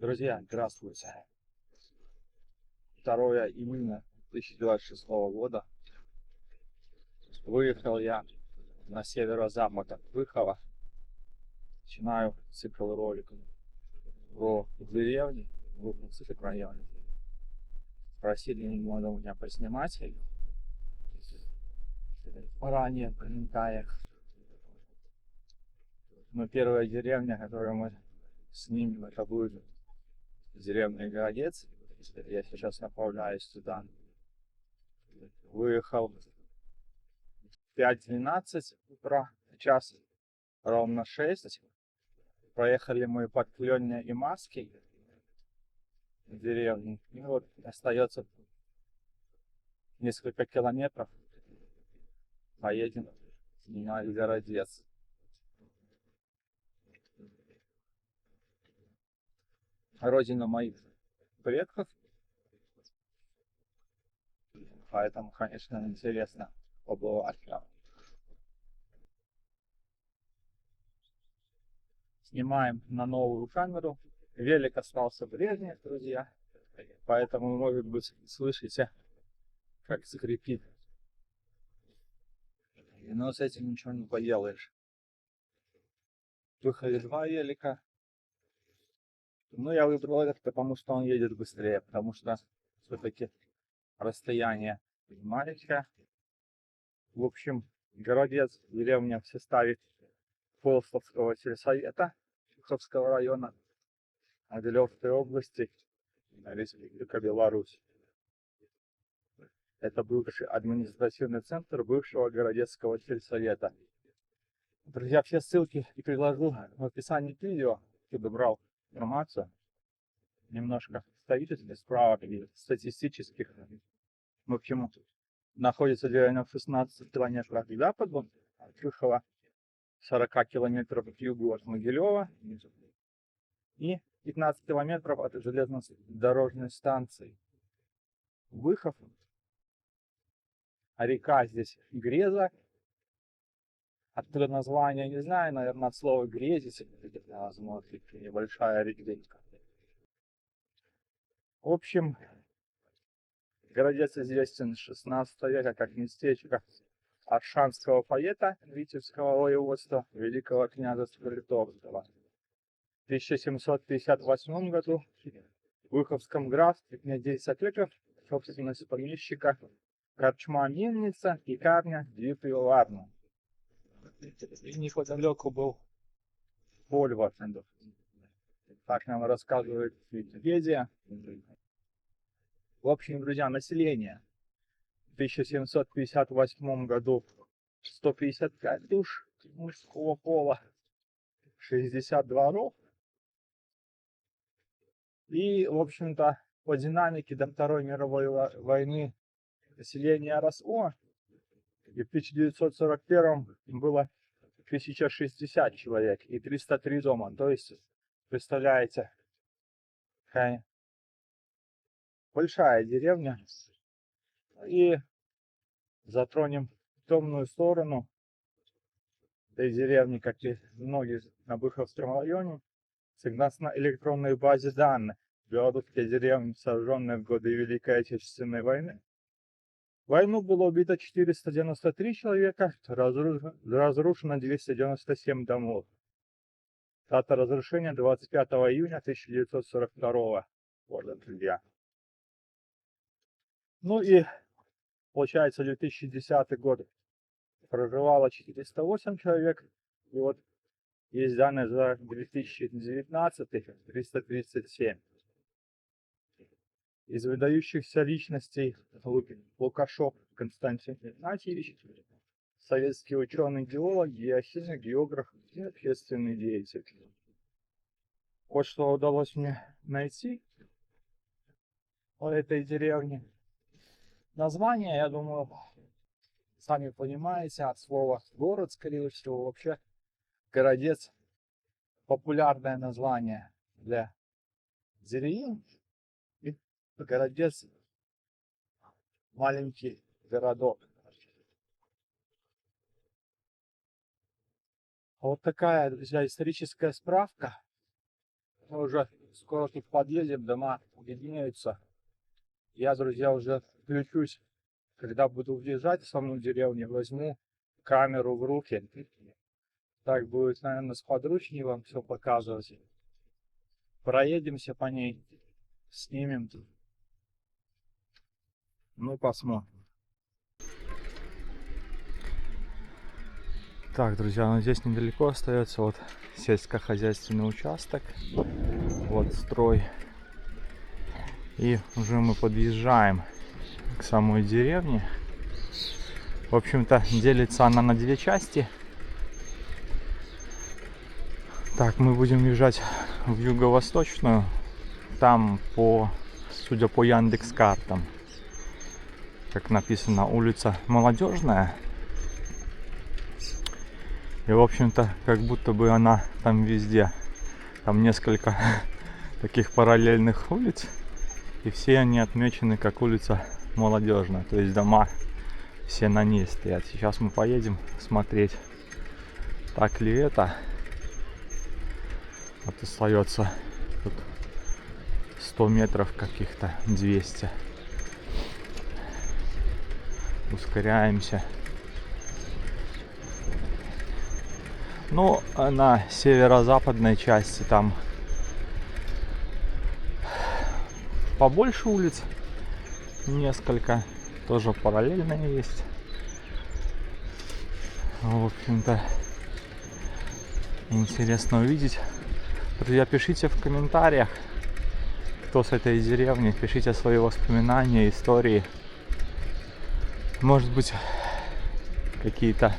Друзья, здравствуйте. 2 июня 2026 года. Выехал я на северо-запад от Выхова. Начинаю цикл роликов про деревни в Луковском районе. Просили немного у меня поснимать ранее в комментариях. Но первая деревня, которую мы снимем, это будет деревня Городец. Я сейчас направляюсь туда. Выехал в 5:12 утра, час ровно 6. Проехали мы под Клёння и Маски в деревню. И вот остается несколько километров. Поедем на Городец. Родина моих предков. Поэтому, конечно, интересно побывать там. Снимаем на новую камеру. Велик остался прежний, друзья. Поэтому, может быть, слышите, как скрипит. Но с этим ничего не поделаешь. Выехали 2 велика. Но я выбрал этот, потому что он едет быстрее. Потому что все-таки расстояние маленькое. В общем, Городец, деревня в составе Полстовского сельсовета Чуховского района Могилевской области, Республика Беларусь. Это бывший административный центр бывшего Городецкого сельсовета. Друзья, все ссылки и приложу в описании к видео, чтобы брал информацию. Немножко исторических справок и статистических. В общем, находится деревня в 16 километрах к западу от Чухова, 40 километров к югу от Могилева и 15 километров от железнодорожной станции Выхов. А река здесь Греза. Откуда название, не знаю, наверное, от слова грезить, возможно, небольшая речка. В общем, Городец известен с 16 века как местечко аршанского поэта Витебского воеводства великого княжества Литовского. В 1758 году в Выховском графстве князей Соклеков, собственность помещика, корчма Мельница и карня Две Пивоварни. И неподалеку был Вольво. Так нам рассказывает Википедия. В общем, друзья, население в 1758 году 155 душ мужского пола, 60 дворов. И, в общем-то, по динамике до Второй мировой войны население росло. И в 1941 было 1060 человек и 303 дома. То есть, представляете, какая большая деревня. И затронем темную сторону этой деревни, как и многие на Выховском районе. Согласно электронной базе данных, белорусские деревни, сожженные в годы Великой Отечественной войны. В войну было убито 493 человека, разрушено 297 домов. Дата разрушения 25 июня 1942 года, друзья. Ну и, получается, 2010 год проживало 408 человек. И вот есть данные за 2019 337. Из выдающихся личностей Лукашов Константин Игнатьевич, советский ученый, геолог, геохимик, географ и общественный деятель. Вот что удалось мне найти о этой деревне. Название, я думаю, сами понимаете, от слова город, скорее всего. Вообще Городец популярное название для деревень. И Городец маленький городок. Вот такая, друзья, историческая справка. Мы уже Скоро тут подъедем, дома объединяются. Я, друзья, уже включусь. Когда буду въезжать в саму деревню, возьму камеру в руки. Так будет, наверное, сподручнее вам все показывать. Проедемся по ней, снимем. Ну, посмотрим. Так, друзья, ну здесь недалеко остается вот сельскохозяйственный участок. Вот строй. И уже мы подъезжаем к самой деревне. В общем-то, делится она на две части. Так, мы будем въезжать в юго-восточную. Там судя по Яндекс.Картам, как написано, улица Молодежная. И, в общем-то, как будто бы она там везде. Там несколько таких параллельных улиц. И все они отмечены как улица Молодежная. То есть дома все на ней стоят. Сейчас мы поедем смотреть, так ли это. Вот остается тут 100 метров каких-то, 200. Ускоряемся. Ну, на северо-западной части там побольше улиц, несколько, тоже параллельные есть. В общем-то, интересно увидеть. Друзья, пишите в комментариях, кто с этой деревни, пишите свои воспоминания, истории. Может быть, какие-то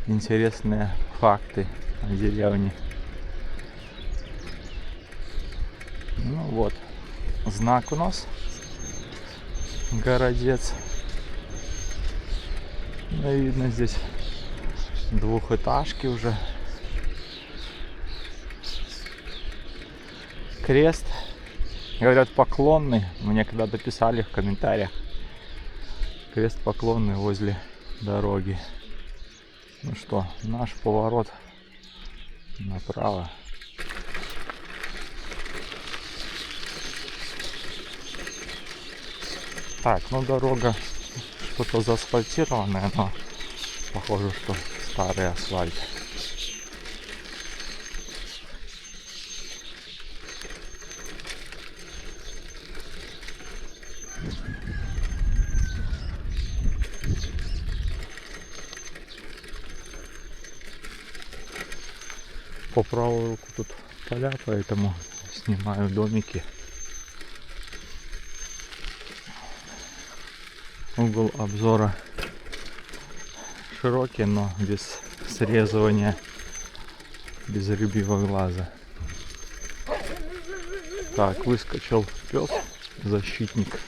интересные факты о деревне. Ну вот, знак у нас, городец. Ну, видно, здесь двухэтажки уже. Крест, говорят, поклонный. Мне когда-то писали в комментариях. Крест поклонный возле дороги. Ну что, наш поворот направо. Так, ну дорога что-то заасфальтированная, но похоже, что старый асфальт. По правую руку тут поля, поэтому снимаю домики. Угол обзора широкий, но без срезывания, без рыбьего глаза. Так, выскочил пес, защитник.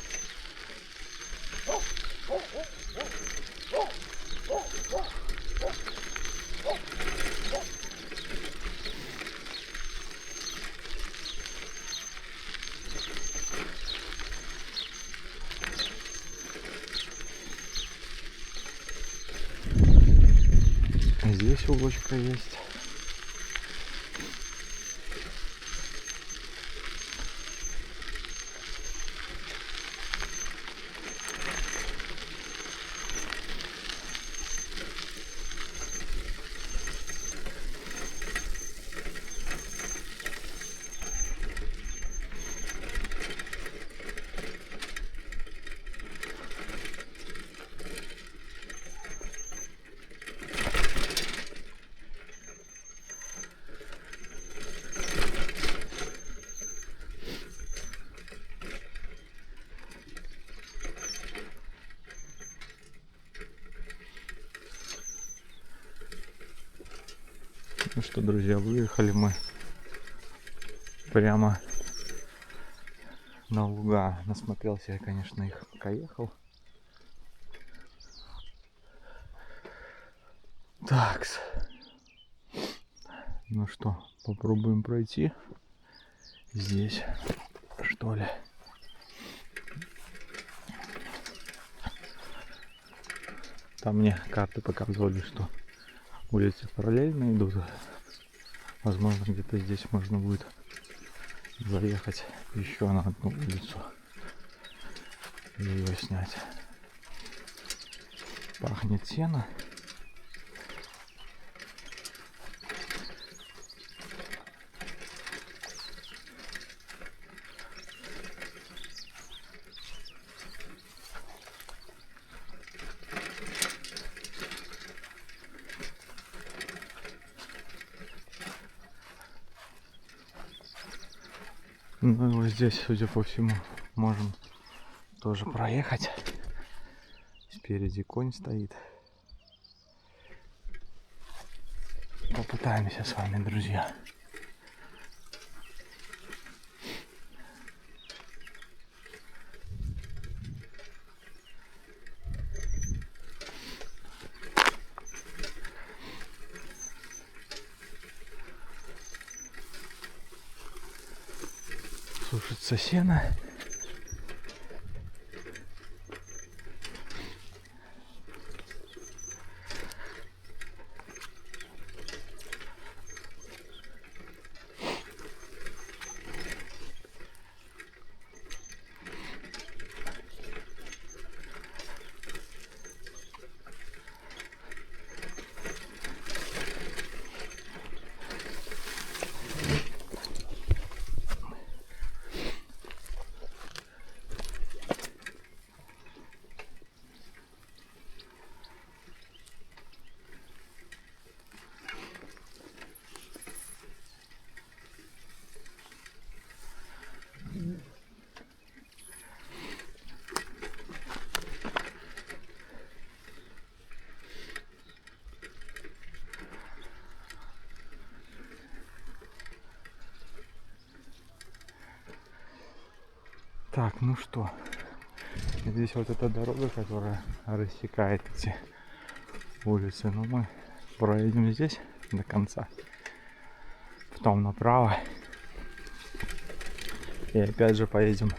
Здесь улочка есть. Ну что, друзья, выехали мы прямо на луга. Насмотрелся я, конечно, их, пока ехал. Так, ну что, попробуем пройти здесь, что ли. Там мне карты показывали, что улицы параллельно идут. Возможно, где-то здесь можно будет заехать еще на одну улицу и ее снять. Пахнет сено. Ну и вот здесь, судя по всему, можем тоже проехать. Спереди конь стоит. Попытаемся с вами, друзья. Сушится сено. Так, ну что, здесь вот эта дорога, которая рассекает эти улицы. Но мы проедем здесь до конца, потом направо и опять же поедем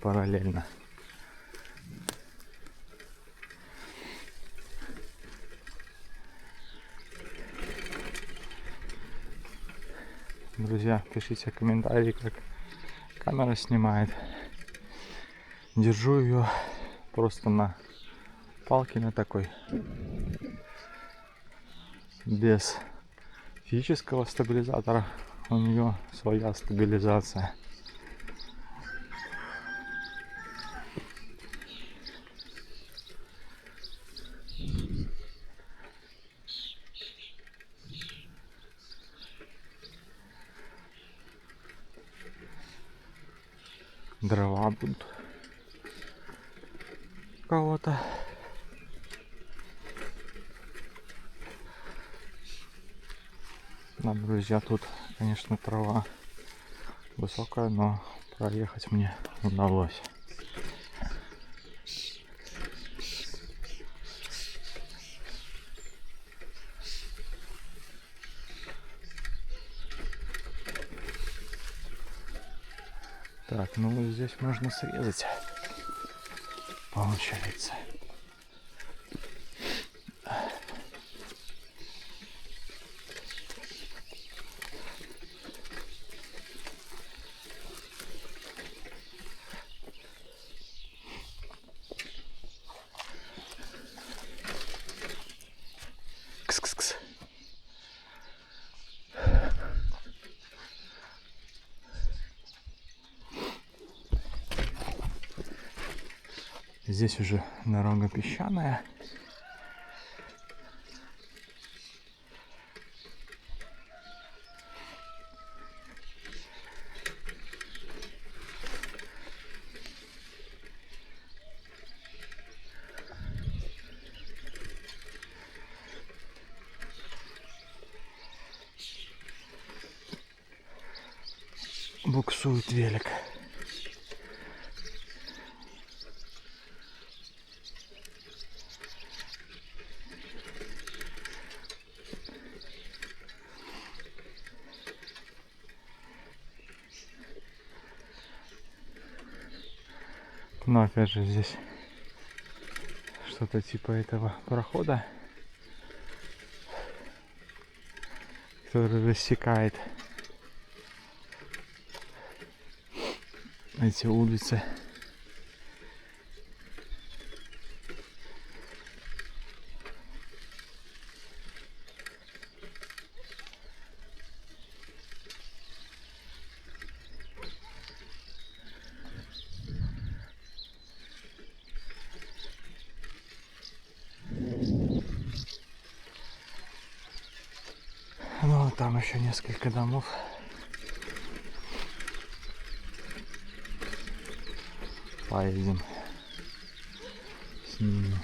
параллельно. Друзья, пишите комментарии, как камера снимает. Держу ее просто на палке на такой, без физического стабилизатора. У нее своя стабилизация. Дрова будут у кого-то. Да, друзья, тут, конечно, трава высокая, но проехать мне удалось. Так, ну вот здесь можно срезать, получается. Кс-кс-кс. Здесь уже дорога песчаная. Буксует велик. Но опять же здесь что-то типа этого прохода, который рассекает эти улицы. Ну, там еще несколько домов. Поедем с ними.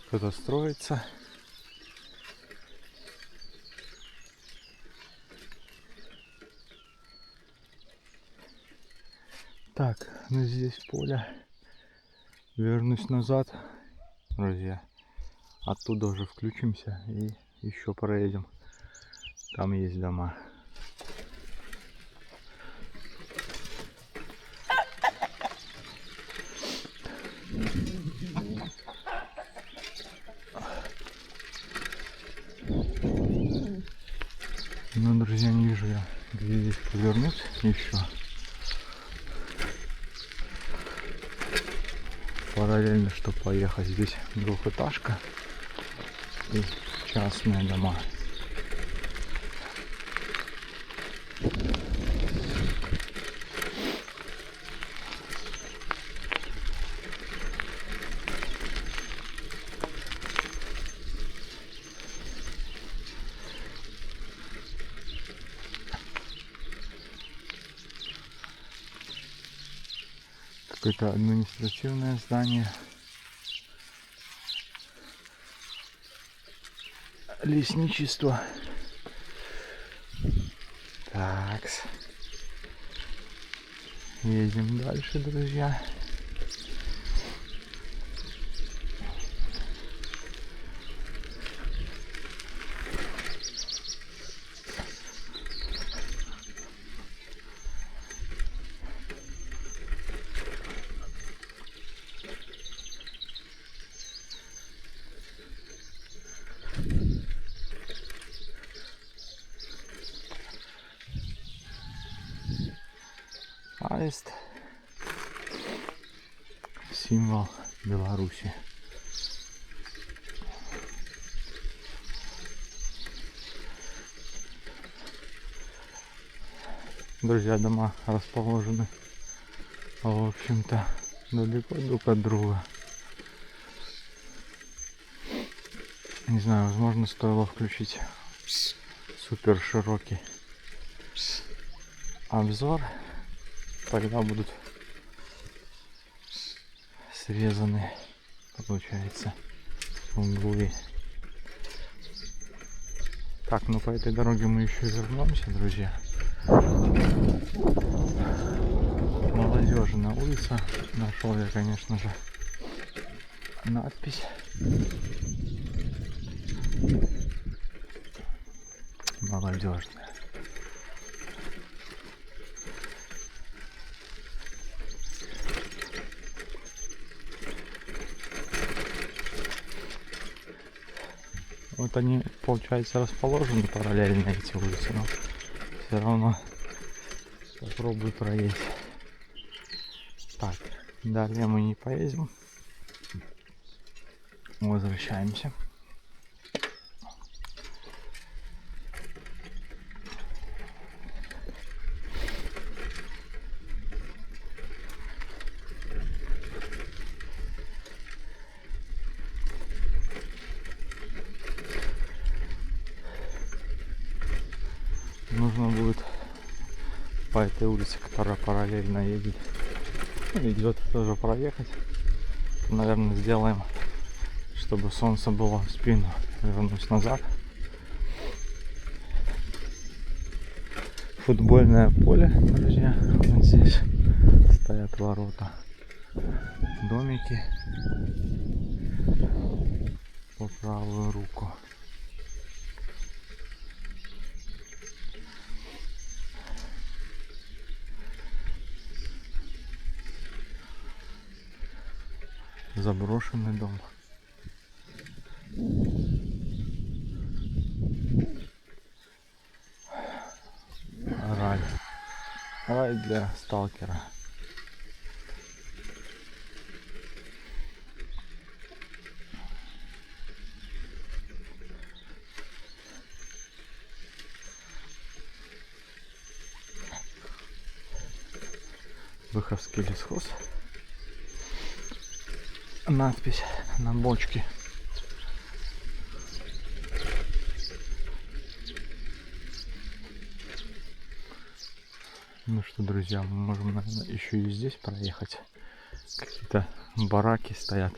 Кто-то строится. Так, ну здесь поле. Вернусь назад, друзья. Оттуда уже включимся и еще проедем. Там есть дома. Ну, друзья, не вижу я, где здесь повернуть еще. Параллельно, что поехать, здесь двухэтажка и частные дома. Какое-то административное здание. Лесничество. Так. Едем дальше, друзья. Аист. Символ Беларуси. Друзья, дома расположены, в общем-то, далеко друг от друга. Не знаю, возможно, стоило включить супер широкий обзор. Тогда будут срезаны, получается, углы. Так, ну по этой дороге мы еще вернемся, друзья. Молодежная улица. Нашел я, конечно же, надпись. Молодежная. Вот они, получается, расположены параллельно, эти улицы, но все равно попробую проехать. Так, далее мы не поедем. Возвращаемся. Нужно будет по этой улице, которая параллельно едет, идет, тоже проехать. Наверное, сделаем, чтобы солнце было в спину. Вернусь назад. Футбольное поле, друзья. Вот здесь стоят ворота. Домики по правую руку. заброшенный дом. Рай. Рай для сталкера. Выховский лесхоз. Надпись на бочке. Ну что, друзья, мы можем, наверное, еще и здесь проехать. Какие-то бараки стоят.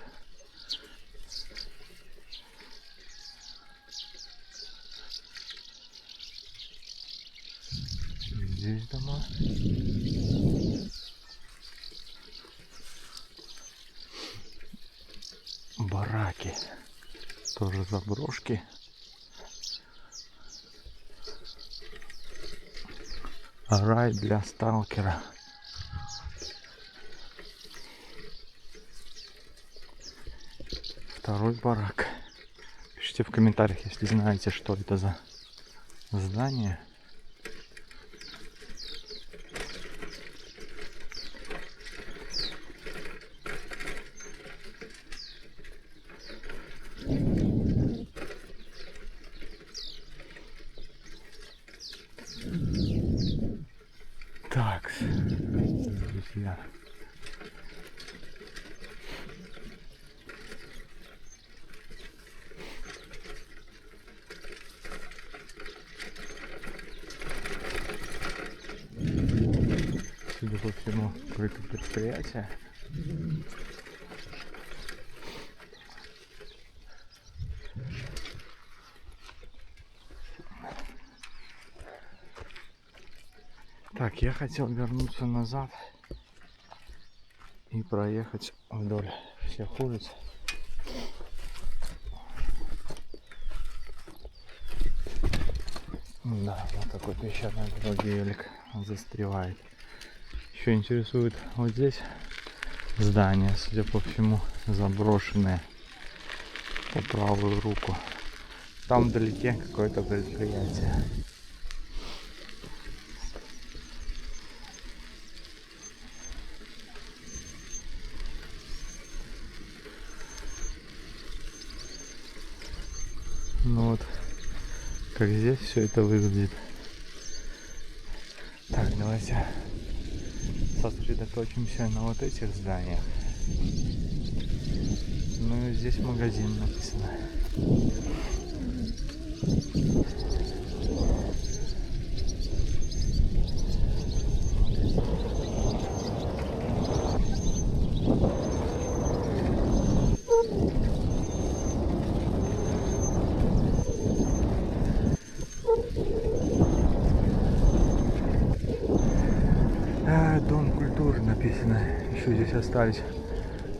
Здесь дома. Бараки. Тоже заброшки. Рай для сталкера. Второй барак. Пишите в комментариях, если знаете, что это за здание. Так, друзья. Судя по всему, какое-то предприятие. Так, я хотел вернуться назад и проехать вдоль всех улиц. Да, вот такой песчаной дороге велик застревает. Еще интересует вот здесь здание, судя по всему, заброшенное по правую руку. Там вдалеке какое-то предприятие. Ну вот, как здесь все это выглядит. Так, давайте сосредоточимся на вот этих зданиях. Ну и здесь магазин написано. Дом культуры написано. Еще здесь остались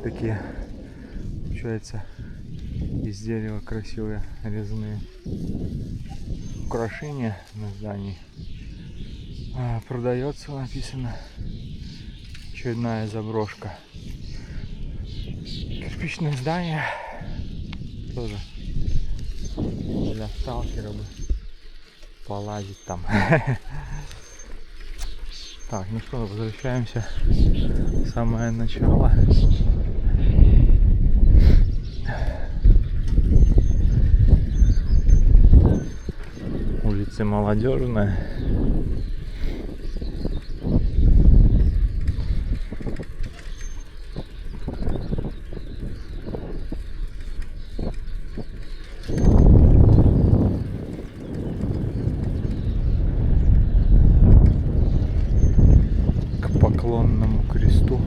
такие, получается, из дерева красивые резные украшения на здании. Продается, написано. Очередная заброшка. Кирпичное здание. Тоже для сталкера бы полазить там. Так, ну что, возвращаемся в самое начало. Улица Молодежная. К Поклонному кресту.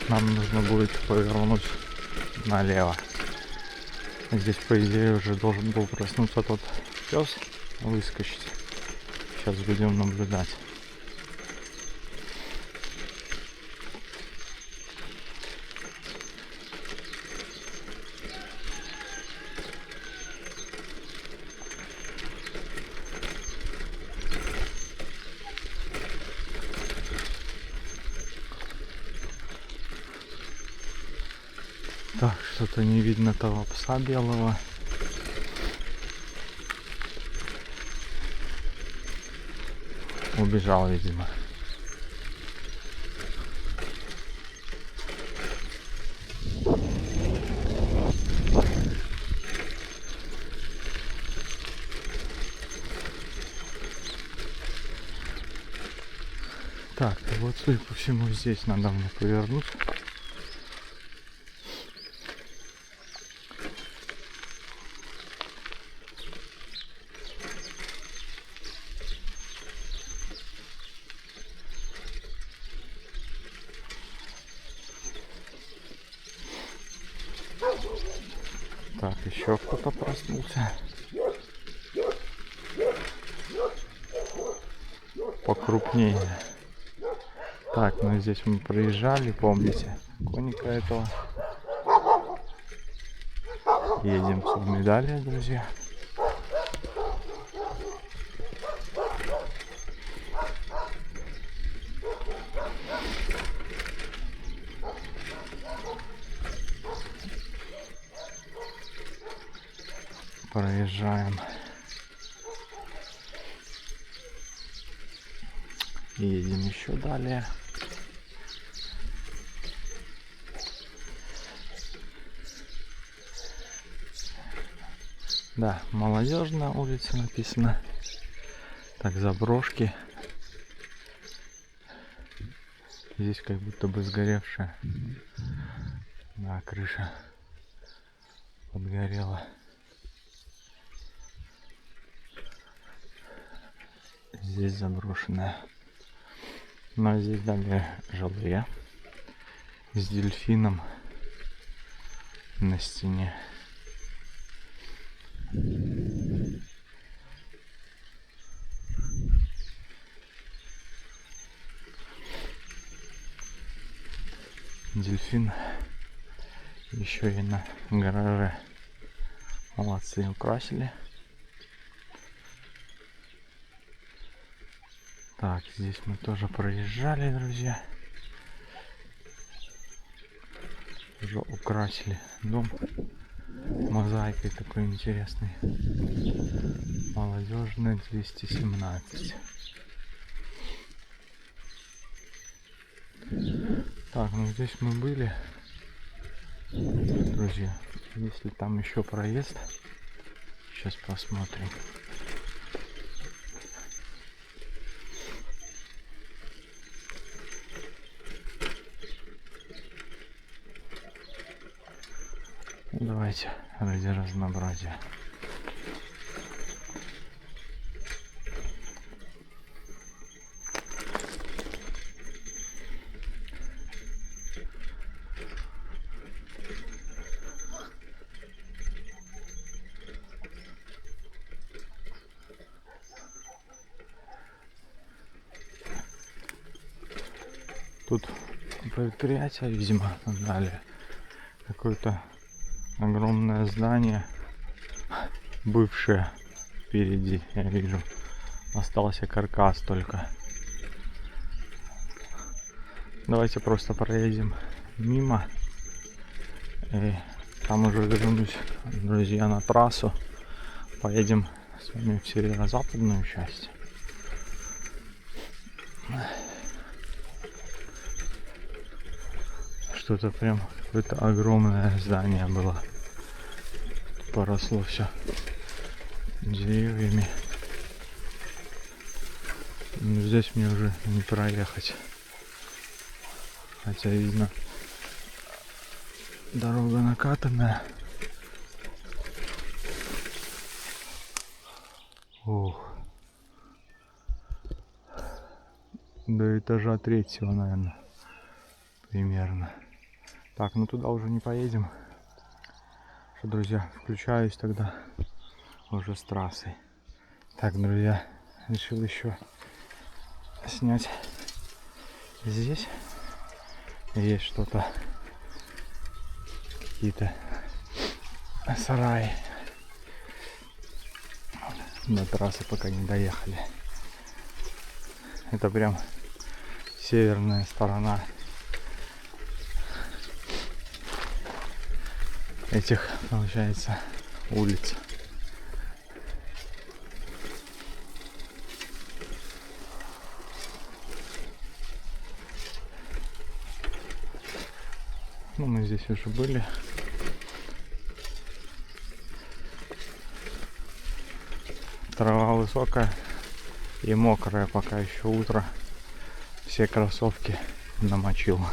Нам нужно будет повернуть налево. Здесь, по идее, уже должен был проснуться тот пес, выскочить. Сейчас будем наблюдать. Так, что-то не видно того пса белого. Убежал, видимо. Так, вот, судя по всему, здесь надо мне повернуть. Так, еще кто-то проснулся. Покрупнее. Так, ну здесь мы проезжали, помните, коника этого. Едем с вами далее, друзья. Проезжаем. Едем еще далее. Да, Молодежная улица написано. Так, заброшки. Здесь как будто бы сгоревшая. Да, крыша подгорела. Здесь заброшенная. Но здесь далее жилые. С дельфином на стене. Дельфин еще и на гараже. Молодцы, украсили. Так, здесь мы тоже проезжали, друзья. Уже украсили дом мозаикой такой интересной. Молодежная 217. Так, ну здесь мы были, друзья. Если там еще проезд, сейчас посмотрим. Давайте ради разнообразия. Тут предприятие, видимо, далее. Какое-то огромное здание, бывшее впереди, я вижу. Остался каркас только. Давайте просто проедем мимо. И там уже вернусь, друзья, на трассу. Поедем с вами в северо-западную часть. Что-то прям какое-то огромное здание было. Поросло все деревьями. Но здесь мне уже не проехать. Хотя видно, дорога накатанная. Ух. До этажа 3-го, наверное, примерно. Так, ну туда уже не поедем. Что, друзья, включаюсь тогда уже с трассой. Так, друзья, решил еще снять здесь. Есть что-то, какие-то сараи. До трассы пока не доехали. Это прям северная сторона этих, получается, улиц. Ну, мы здесь уже были. Трава высокая и мокрая, пока еще утро. Все кроссовки намочил.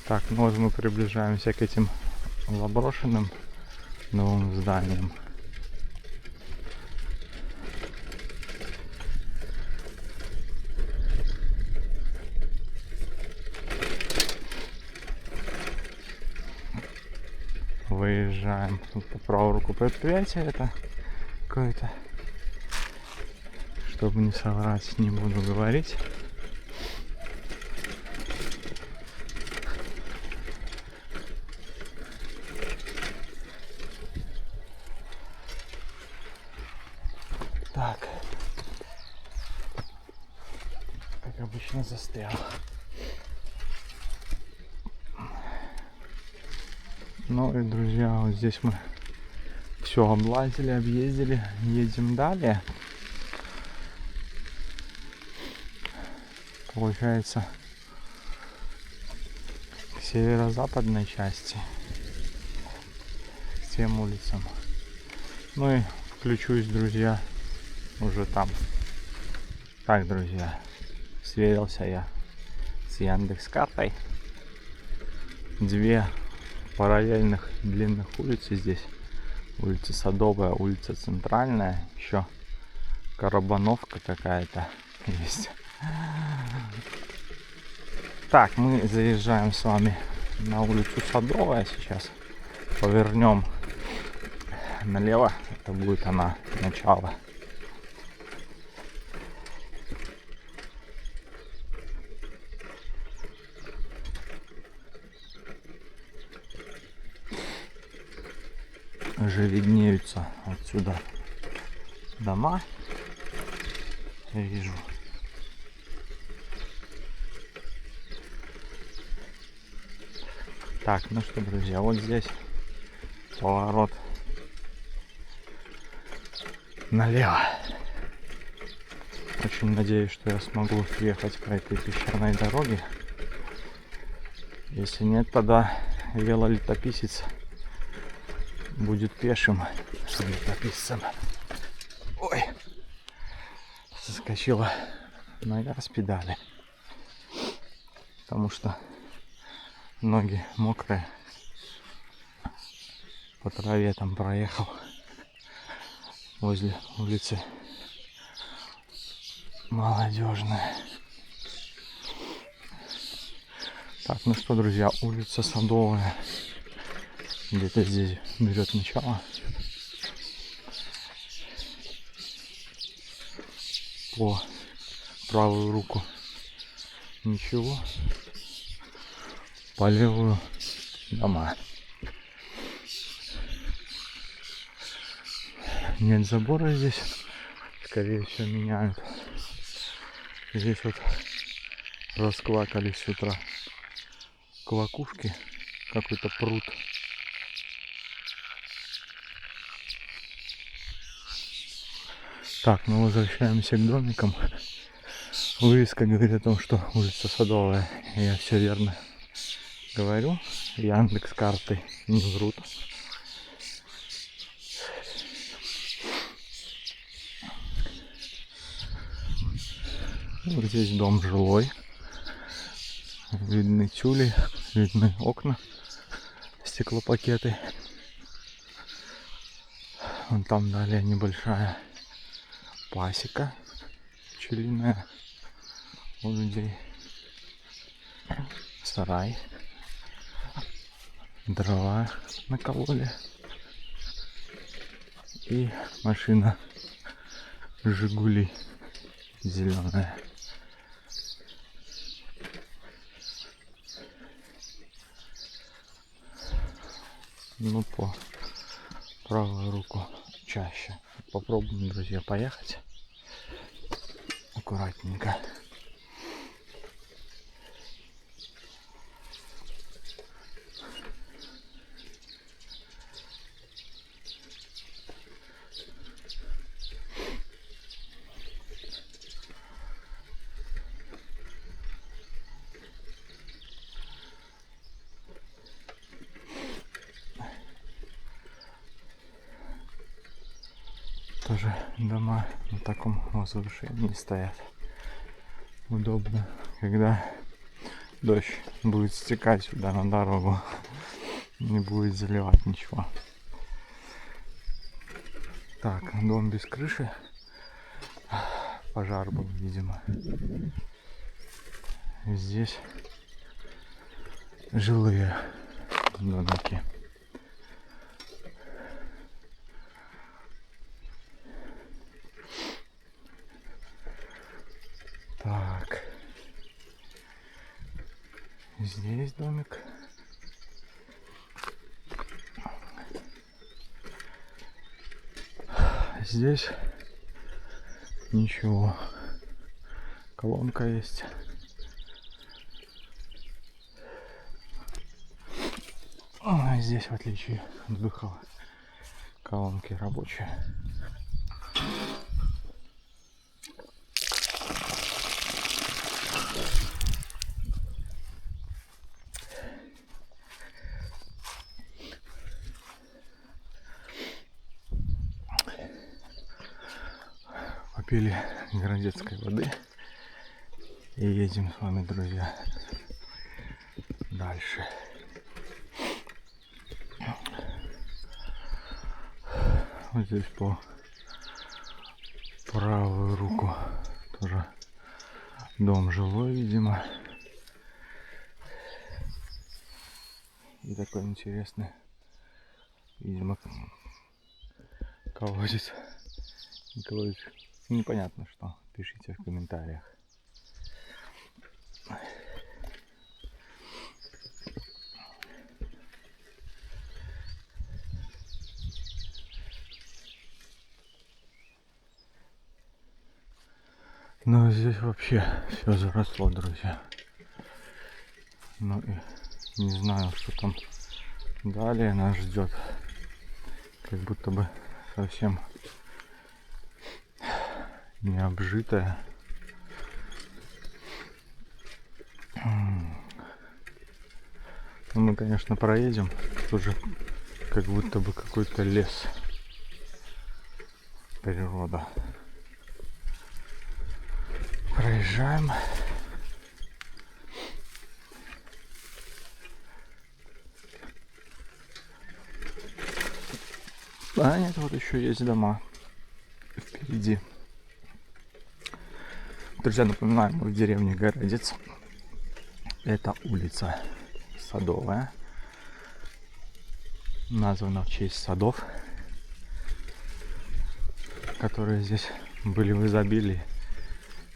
Так, ну вот мы приближаемся к этим заброшенным новым зданиям. Выезжаем. Тут по правую руку предприятие это какое-то. Чтобы не соврать, не буду говорить. Так. Как обычно застрял. Ну и, друзья, вот здесь мы все облазили, объездили. Едем далее. Получается, к северо-западной части, к тем улицам. Ну и включусь, друзья, уже там. Так, друзья, сверился я с Яндекс.Картой. Две параллельных длинных улицы здесь. Улица Садовая, улица Центральная. Еще Карабановка какая-то есть. Так, мы заезжаем с вами на улицу Садовая сейчас. Повернем налево. Это будет она, начало. Уже виднеются отсюда дома. Я вижу. Так, ну что, друзья, вот здесь поворот налево. Очень надеюсь, что я смогу съехать по этой песчаной дороге. Если нет, тогда велолетописец будет пешим летописцем. Ой, соскочила нога с педали, потому что ноги мокрые. По траве там проехал возле улицы Молодежная. Так, ну что, друзья, улица Садовая где-то здесь берет начало. По правую руку ничего, по левую дома. Нет забора здесь, скорее всего меняют. Здесь вот расквакались с утра квакушки, какой-то пруд. Так, мы возвращаемся к домикам. Вывеска говорит о том, что улица Садовая. Я все верно говорю. Яндекс.Карты не врут. Вот здесь дом жилой. Видны тюли, видны окна, стеклопакеты. Вон там далее небольшая пасека пчелиная у людей. Сарай. Дрова накололи. И машина Жигули зеленая. Ну, по правую руку чаще. Попробуем, друзья, поехать аккуратненько. Тоже дома на таком возвышении стоят. Удобно, когда дождь будет стекать сюда на дорогу, не будет заливать ничего. Так, дом без крыши. Пожар был, видимо. Здесь жилые домики. Так. Здесь домик. Здесь ничего. Колонка есть. А здесь, в отличие от Духова, колонки рабочие. Попили городецкой воды и едем с вами, друзья, дальше. Вот здесь по правую руку тоже дом жилой, видимо. И такой интересный, видимо, колодец. Непонятно что. Пишите в комментариях. Ну здесь вообще все заросло, друзья. Ну и не знаю, что там далее нас ждет. Как будто бы совсем не обжитая. Ну, мы, конечно, проедем. Тоже как будто бы какой-то лес. Природа. Проезжаем. А нет, вот еще есть дома впереди. Друзья, напоминаю, мы в деревне Городец. Это улица Садовая. Названа в честь садов, которые здесь были в изобилии,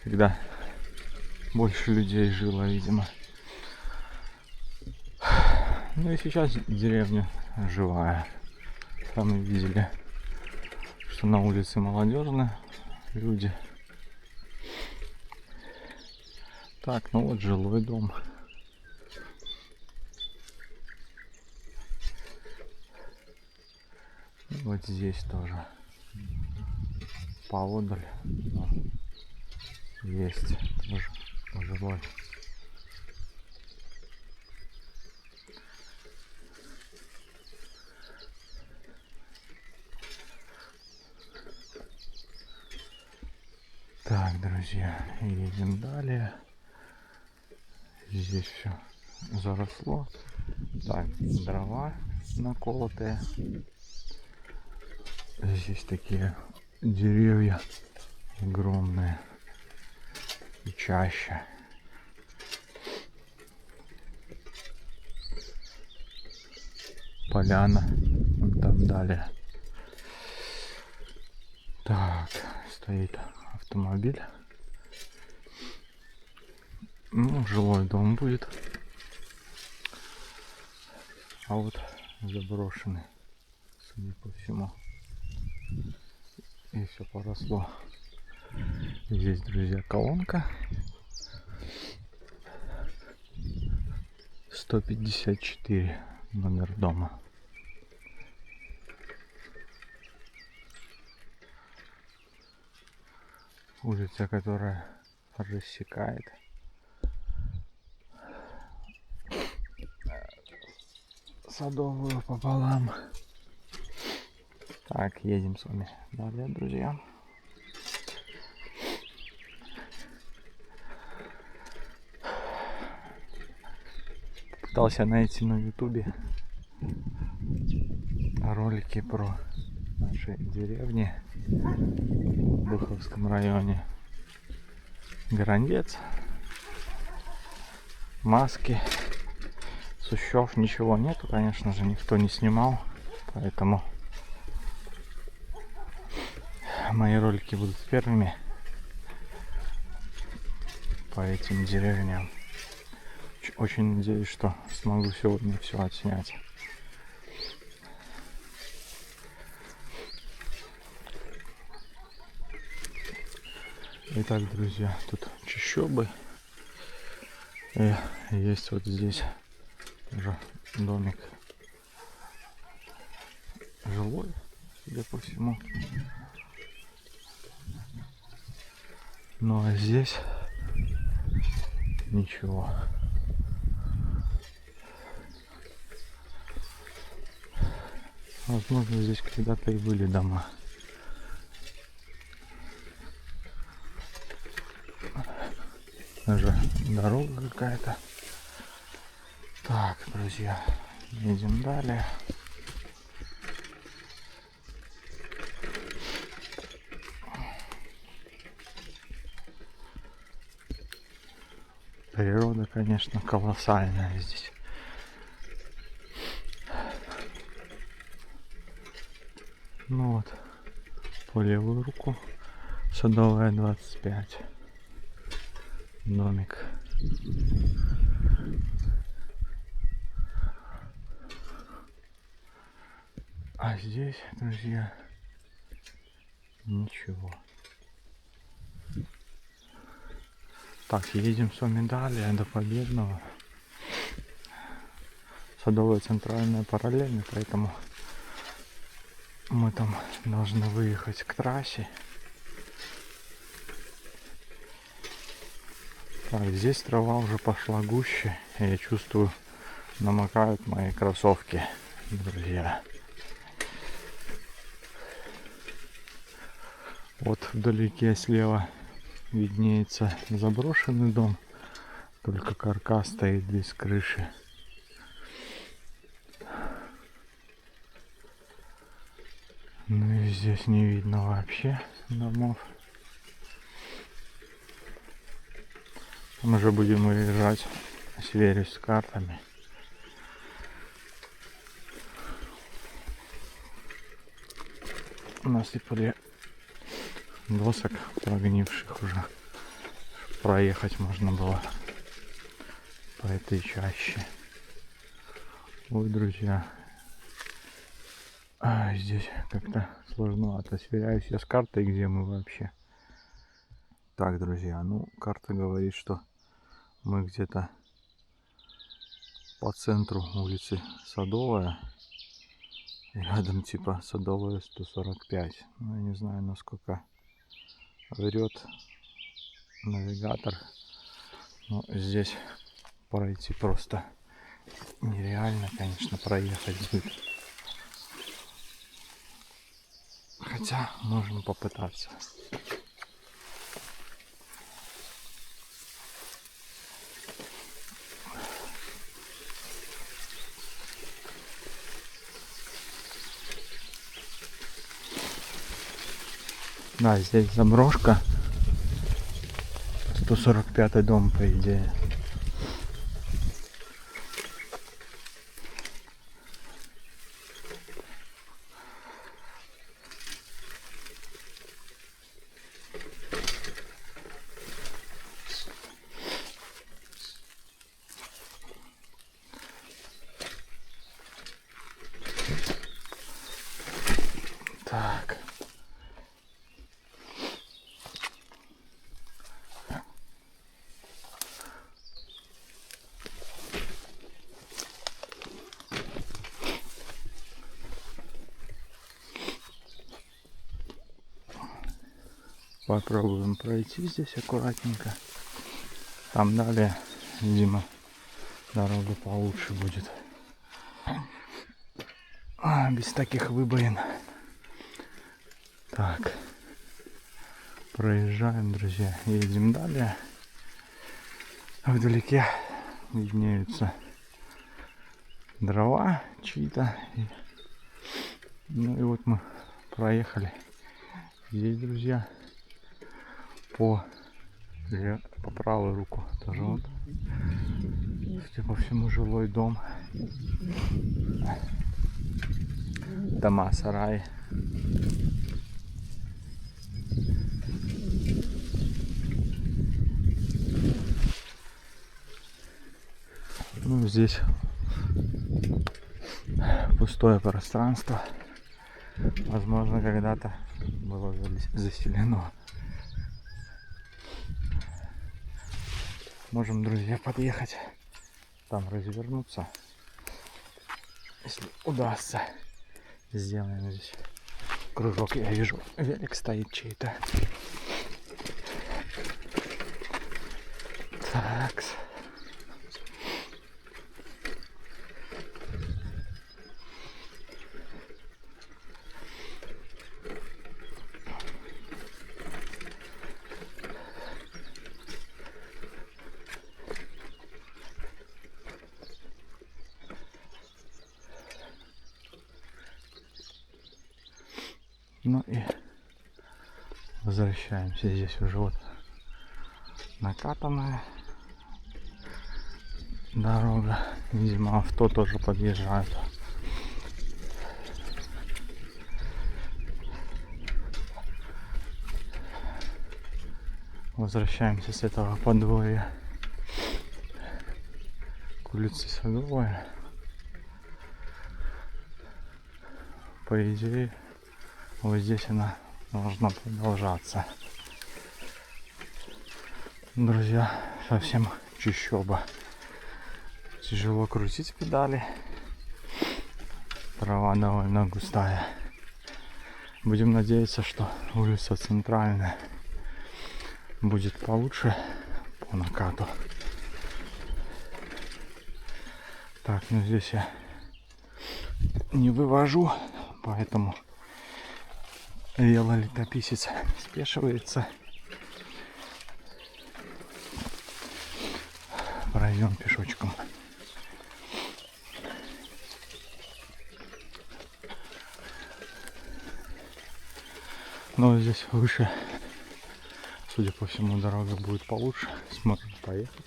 когда больше людей жило, видимо. Ну и сейчас деревня живая. Сами видели, что на улице молодежно люди. Так, ну вот жилой дом. Вот здесь тоже поодаль есть тоже жилой. Так, друзья, едем далее. Здесь все заросло. Так, дрова наколотые. Здесь такие деревья огромные и чаще. Поляна. Вон там далее. Так, стоит автомобиль. Ну, жилой дом будет. А вот заброшенный, судя по всему. И все поросло. Здесь, друзья, колонка. 154 номер дома. Улица, которая рассекает Садовую пополам. Так, едем с вами далее, друзья. Пытался найти на ютубе ролики про наши деревни в Быховском районе. Грандец, Маски, Сущев, ничего нету, конечно же, никто не снимал, поэтому мои ролики будут первыми по этим деревням. Очень надеюсь, что смогу сегодня все отснять. Итак, друзья, тут чащобы. И есть вот здесь уже домик жилой, судя по всему. Ну а здесь ничего. Возможно, здесь когда-то и были дома. Даже дорога какая-то. Так, друзья, едем далее. Природа, конечно, колоссальная здесь. Ну вот, по левую руку Садовая 25. Домик. А здесь, друзья, ничего. Так, едем с вами далее до Победного. Садовая центральная параллельно, поэтому мы там должны выехать к трассе. Так, здесь трава уже пошла гуще, и я чувствую, намокают мои кроссовки, друзья. Вот вдалеке слева виднеется заброшенный дом, только каркас стоит без крыши. Ну и здесь не видно вообще домов. Мы же будем уезжать, сверюсь с картами. Насыпали досок прогнивших уже. Проехать можно было по этой чаще. Ой, друзья. Здесь как-то сложновато. Сверяюсь я с картой, где мы вообще. Так, друзья, ну карта говорит, что мы где-то по центру улицы Садовая. Рядом типа Садовая 145. Ну, я не знаю, насколько врет навигатор. Но здесь пройти просто нереально, конечно, проехать будет. Хотя можно попытаться. Да, здесь заброшка. 145-й дом, по идее. Так. Попробуем пройти здесь аккуратненько. Там далее, видимо, дорога получше будет. Без таких выбоин. Так, проезжаем, друзья, едем далее. Вдалеке виднеются дрова чьи-то. Ну и вот мы проехали здесь, друзья, по правую руку тоже вот, судя по всему, жилой дом, дома, сараи. Ну, здесь пустое пространство. Возможно, когда-то было заселено. Можем, друзья, подъехать, там развернуться, если удастся. Сделаем здесь кружок. Я вижу, велик стоит чей-то. Так. Ну и возвращаемся. Здесь уже вот накатанная дорога. Видимо, авто тоже подъезжают. Возвращаемся с этого подворья к улице Садовая. По идее, вот здесь она должна продолжаться. Друзья, совсем чищоба. Тяжело крутить педали. Трава довольно густая. Будем надеяться, что улица Центральная будет получше по накату. Так, ну здесь я не вывожу, поэтому велолетописец спешивается. Пройдем пешочком. Но здесь выше, судя по всему, дорога будет получше. Сможем поехать.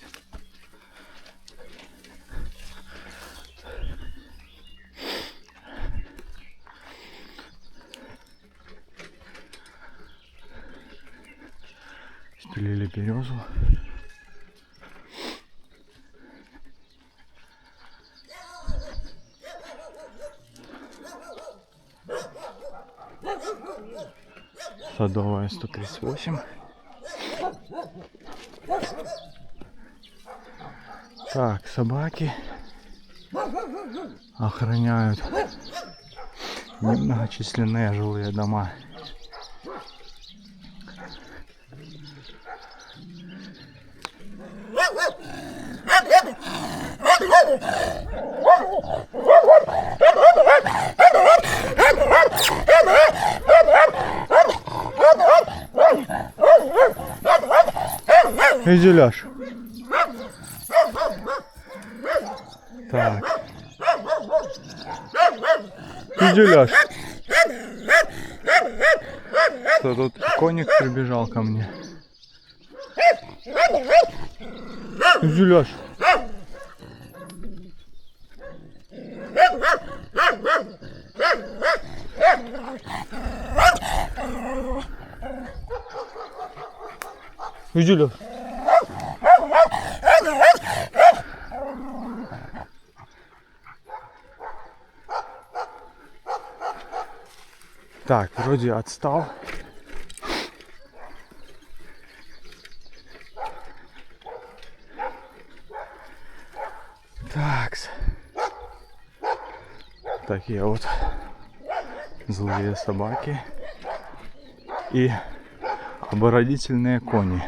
Спилили березу. Садовая 138. Так, собаки охраняют немногочисленные жилые дома. Иди, Ляш. Так. Иди, Ляш. Что тут коник прибежал ко мне. Иди, Ляш. Иди, Ляш. Так, вроде отстал. Такс. Такие вот злые собаки и оборонительные кони.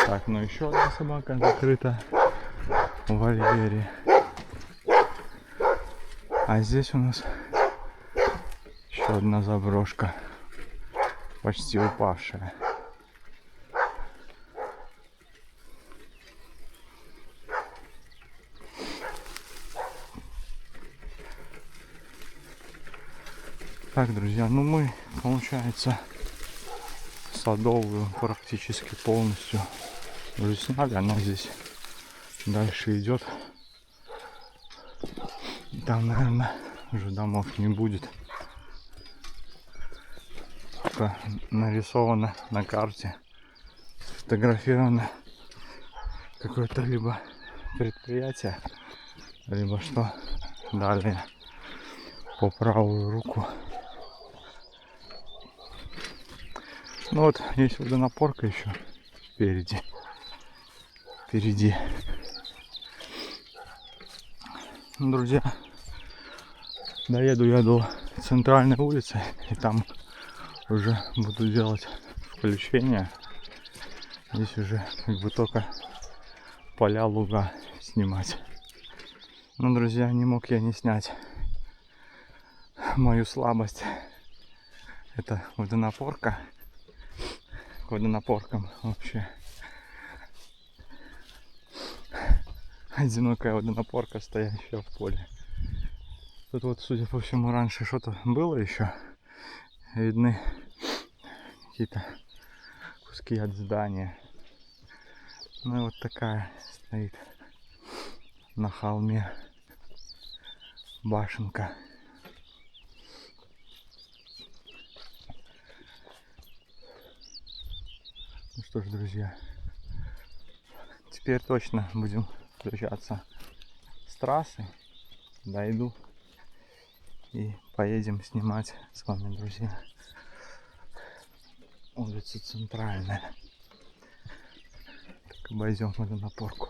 Так, ну еще одна собака закрыта в вольере. А здесь у нас еще одна заброшка, почти упавшая. Так, друзья, ну мы, получается, Садовую практически полностью уже сняли. Она здесь дальше идет. Там, наверное, уже домов не будет. Только нарисовано на карте, сфотографировано какое-то либо предприятие, либо что далее по правую руку. Ну вот, есть водонапорка еще впереди. Ну, друзья, доеду я до центральной улицы, и там уже буду делать включение. Здесь уже как бы только поля, луга снимать. Ну, друзья, не мог я не снять мою слабость. Это водонапорка. К водонапоркам вообще. Одинокая водонапорка, стоящая в поле. Тут вот, судя по всему, раньше что-то было еще. Видны какие-то куски от здания. Ну и вот такая стоит на холме башенка. Ну что ж, друзья, теперь точно будем включаться с трассы. Дойду и поедем снимать с вами, друзья, улицу Центральная. Так, обойдем водонапорку.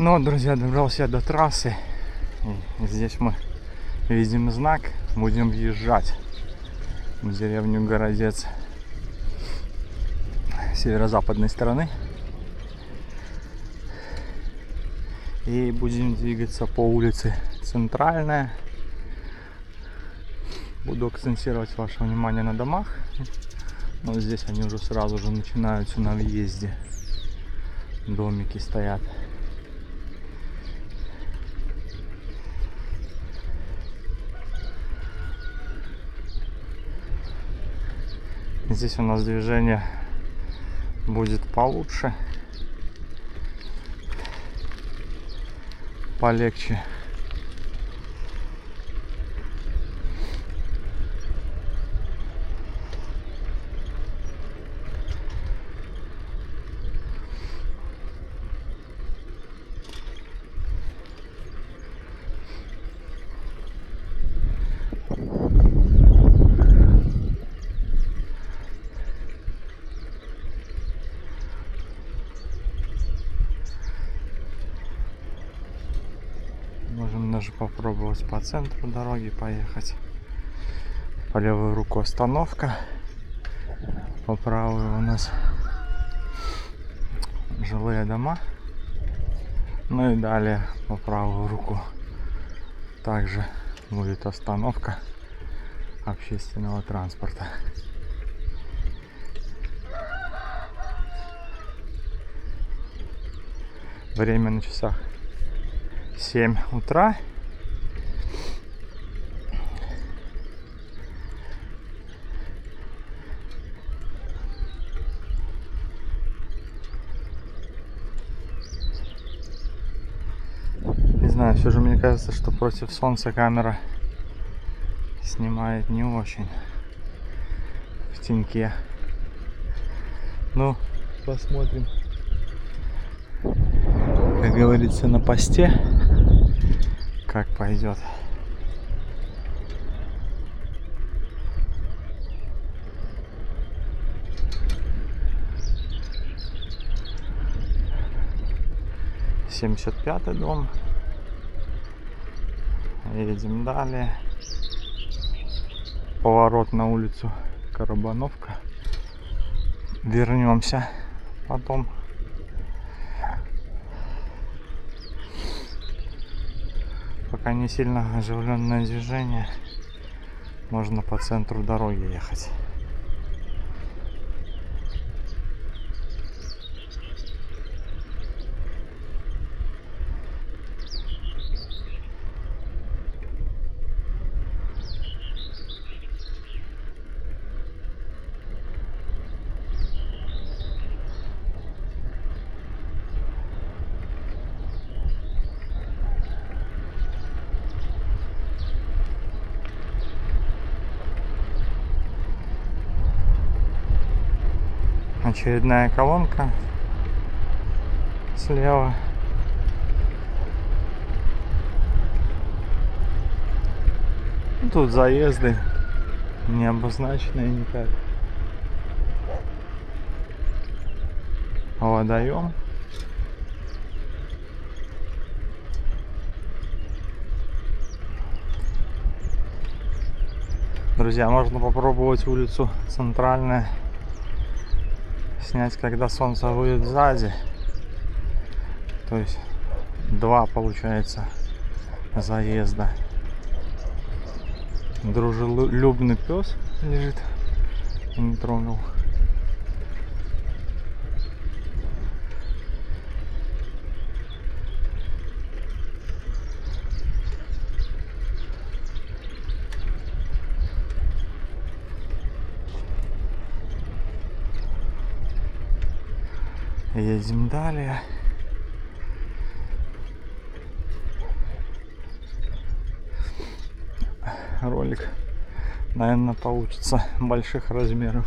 Ну вот, друзья, добрался я до трассы. И здесь мы видим знак. Будем въезжать в деревню Городец северо-западной стороны. И будем двигаться по улице Центральная. Буду акцентировать ваше внимание на домах. Но здесь они уже сразу же начинаются на въезде. Домики стоят. Здесь у нас движение будет получше, полегче. Можем даже попробовать по центру дороги поехать. По левую руку остановка, по правую у нас жилые дома. Ну и далее по правую руку также будет остановка общественного транспорта. Время на часах 7 утра. Не знаю, все же мне кажется, что против солнца камера снимает не очень в теньке. Ну, посмотрим. Как говорится, на посте, как пойдет. — 75-й дом. Едем далее. Поворот на улицу Карабановка. Вернемся потом. Пока не сильно оживленное движение. Можно по центру дороги ехать. Очередная колонка слева. Тут заезды не обозначенные никак. Водоем. Друзья, можно попробовать улицу Центральная снять, когда солнце будет сзади. То есть два, получается, заезда. Дружелюбный пес лежит, не трогал. Едем далее. Ролик, наверное, получится больших размеров.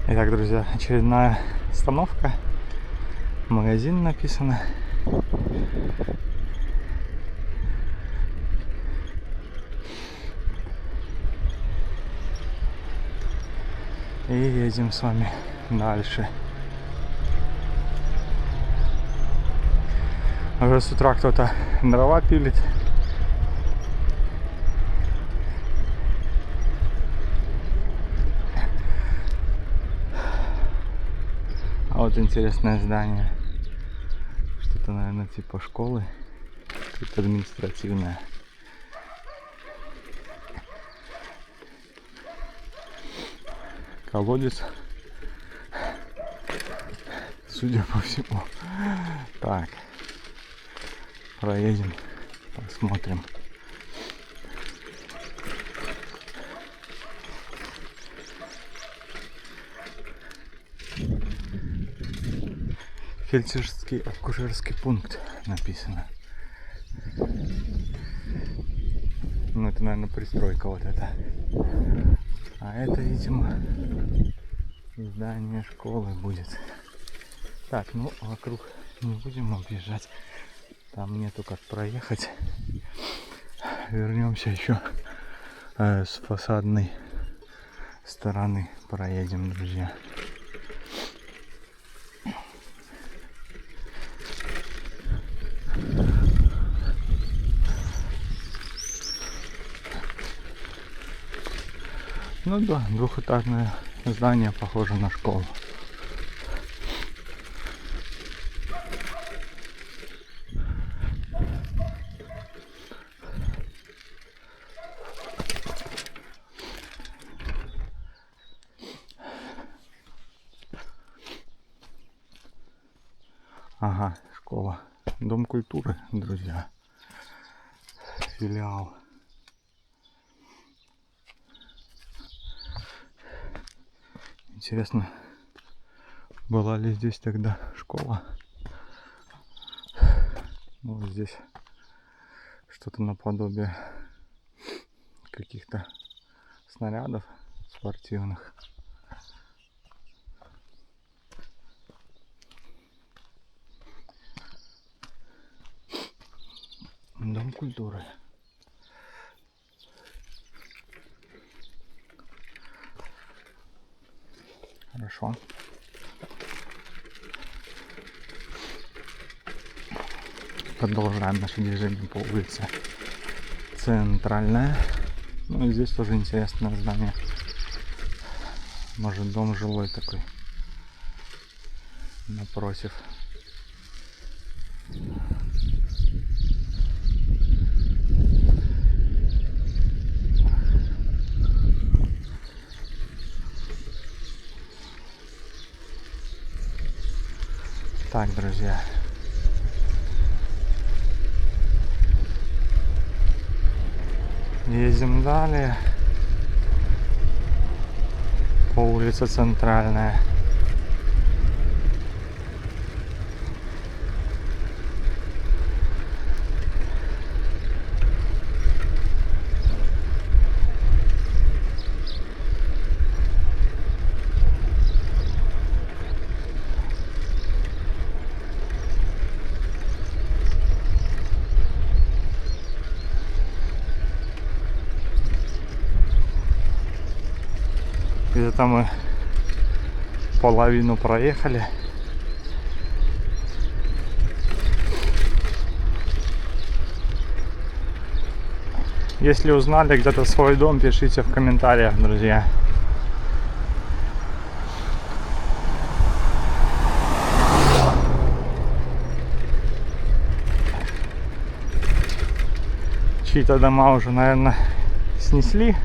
Итак, друзья, очередная остановка. Магазин написано. И едем с вами дальше. Уже с утра кто-то дрова пилит. А вот интересное здание. Что-то, наверное, типа школы. Тут административное. Колодец. Судя по всему. Так. Проедем. Посмотрим. Фельдшерский акушерский пункт написано. Ну, это, наверное, пристройка вот эта. А это, видимо, здание школы будет. Так, ну, вокруг не будем объезжать. Там нету как проехать. Вернемся еще с фасадной стороны. Проедем, друзья. Ну да, двухэтажное здание похоже на школу. Ага, школа. Дом культуры, друзья. Филиал. Интересно, Была ли здесь тогда школа? Ну, вот здесь что-то наподобие каких-то снарядов спортивных. Дом культуры. Хорошо. Продолжаем наше движение по улице Центральная. Ну и здесь тоже интересное здание. Может, дом жилой такой напротив. Так, друзья. Едем далее по улице Центральная. Где-то мы половину проехали. Если узнали где-то свой дом, пишите в комментариях, друзья. Чьи-то дома уже, наверное, снесли,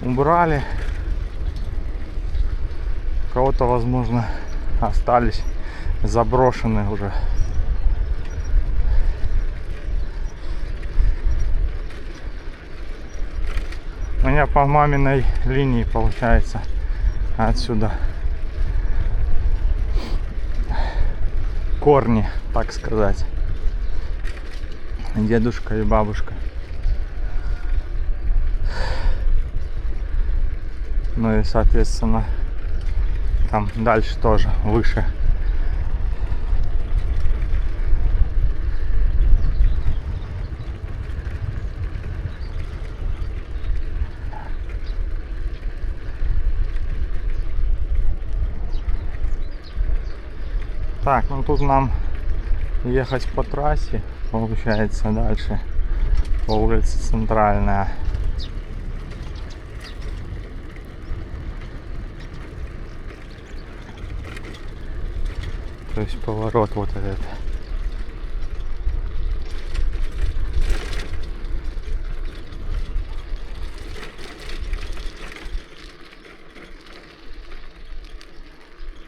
убрали. У кого-то, возможно, остались заброшенные уже. У меня по маминой линии получается отсюда корни, так сказать. Дедушка и бабушка. Ну и соответственно там дальше тоже выше. Так, ну тут нам ехать по трассе, получается, дальше по улице Центральная. То есть поворот вот этот.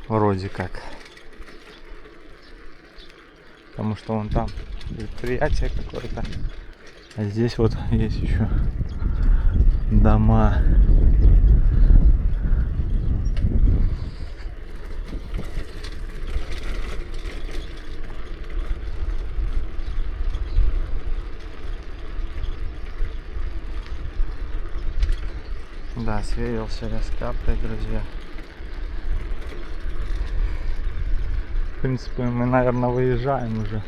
Вроде как. Потому что вон там предприятие какое-то. А здесь вот есть еще дома. Да, сверился я с картой, друзья. В принципе, мы, наверное, выезжаем уже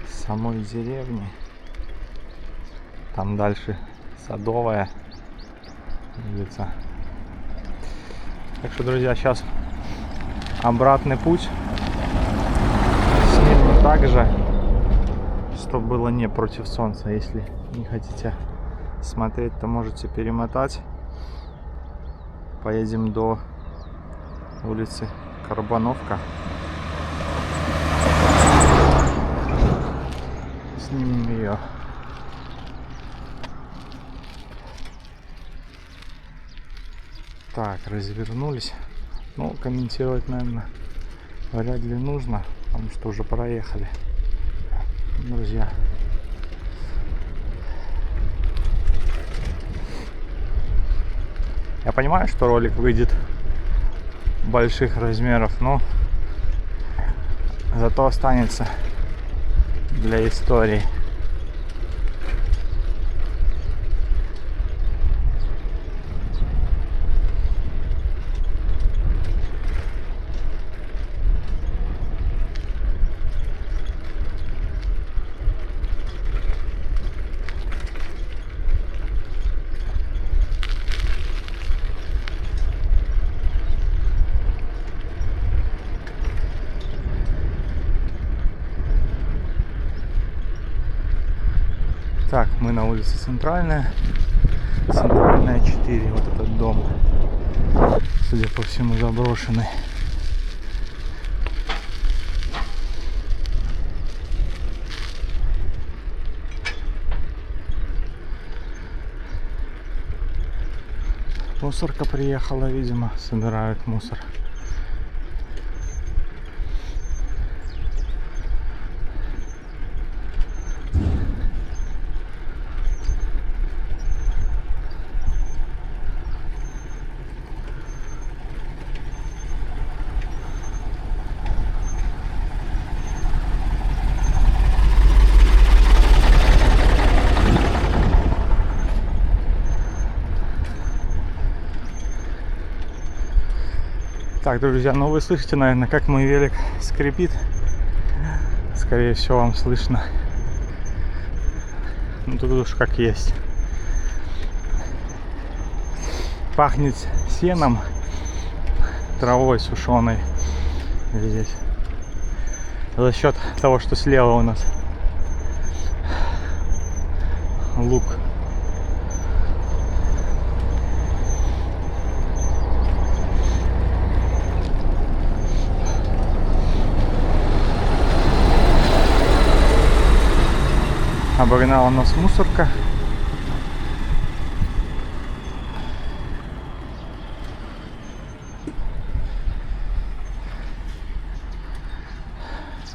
с самой деревни. Там дальше Садовая улица. Так что, друзья, сейчас обратный путь. Сниму также, чтобы было не против солнца. Если не хотите смотреть, то можете перемотать. Поедем до улицы Карбановка. Снимем ее. Так, развернулись. Ну, комментировать, наверное, вряд ли нужно, потому что уже проехали, друзья. Я понимаю, что ролик выйдет больших размеров, но зато останется для истории. Так, мы на улице Центральная. Центральная 4, вот этот дом. Судя по всему, заброшенный. Мусорка приехала, видимо, собирают мусор. Так, друзья, ну вы слышите, наверное, как мой велик скрипит. Скорее всего, вам слышно. Ну тут уж как есть. Пахнет сеном, травой сушеной здесь. За счет того, что слева у нас луг. Обогнала нас мусорка.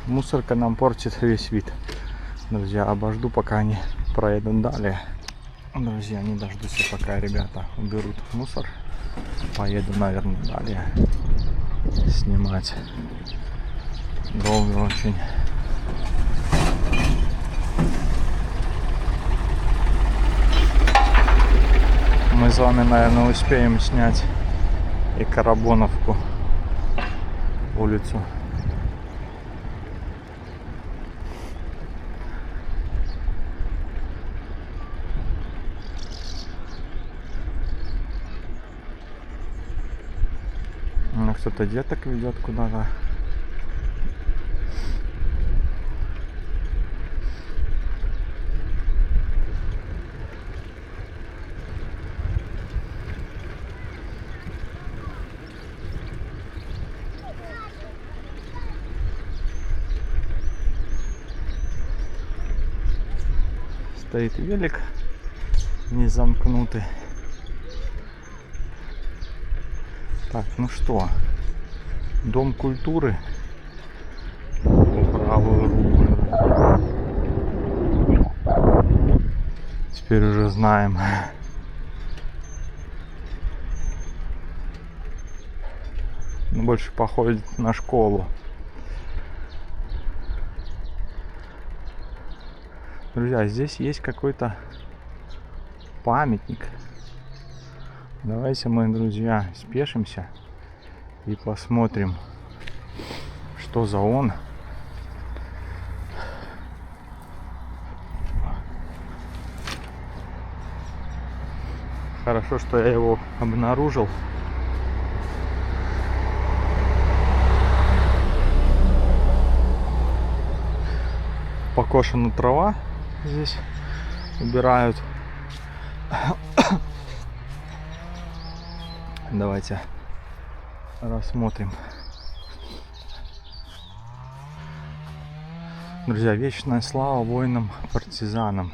Мусорка нам портит весь вид. Друзья, обожду, пока они проедут далее. Друзья, не дождусь, пока ребята уберут мусор. Поеду, наверное, далее снимать. Долго очень. Мы с вами, наверное, успеем снять и Карабоновку, улицу. Ну, кто-то деток ведет куда-то. Стоит велик не замкнутый. Так, ну что, Дом культуры по правую руку. Теперь уже знаем. Но больше походит на школу. Друзья, здесь есть какой-то памятник. Давайте мы, друзья, спешимся и посмотрим, что за он. Хорошо, что я его обнаружил. Покошена трава здесь убирают. Давайте рассмотрим. Друзья, вечная слава воинам-партизанам,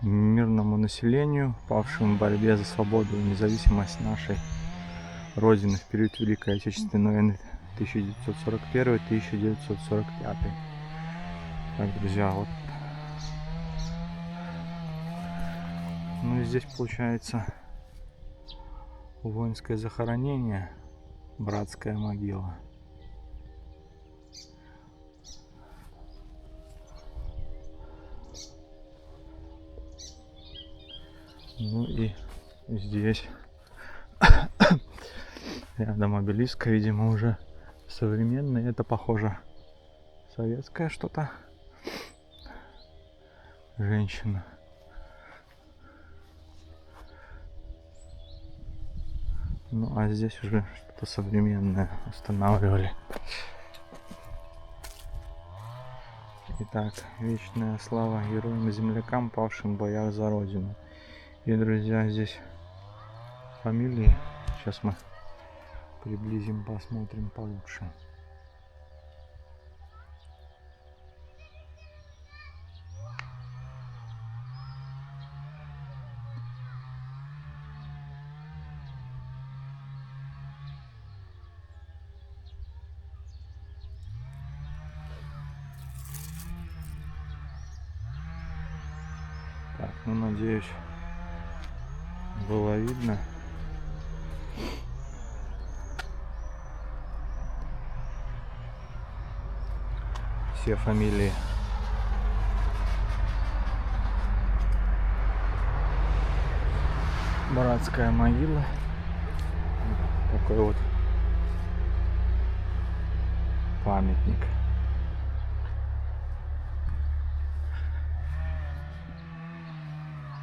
мирному населению, павшим в борьбе за свободу и независимость нашей Родины в период Великой Отечественной войны 1941-1945. Так, друзья, вот. Ну и здесь получается воинское захоронение. Братская могила. Ну и здесь рядом обелиск, видимо, уже современный. Это похоже советское что-то. Женщина. Ну а здесь уже что-то современное устанавливали. Итак, вечная слава героям и землякам, павшим в боях за Родину. И, друзья, здесь фамилии. Сейчас мы приблизим, посмотрим получше. Так, ну надеюсь, было видно. Все фамилии. Братская могила. Такой вот памятник.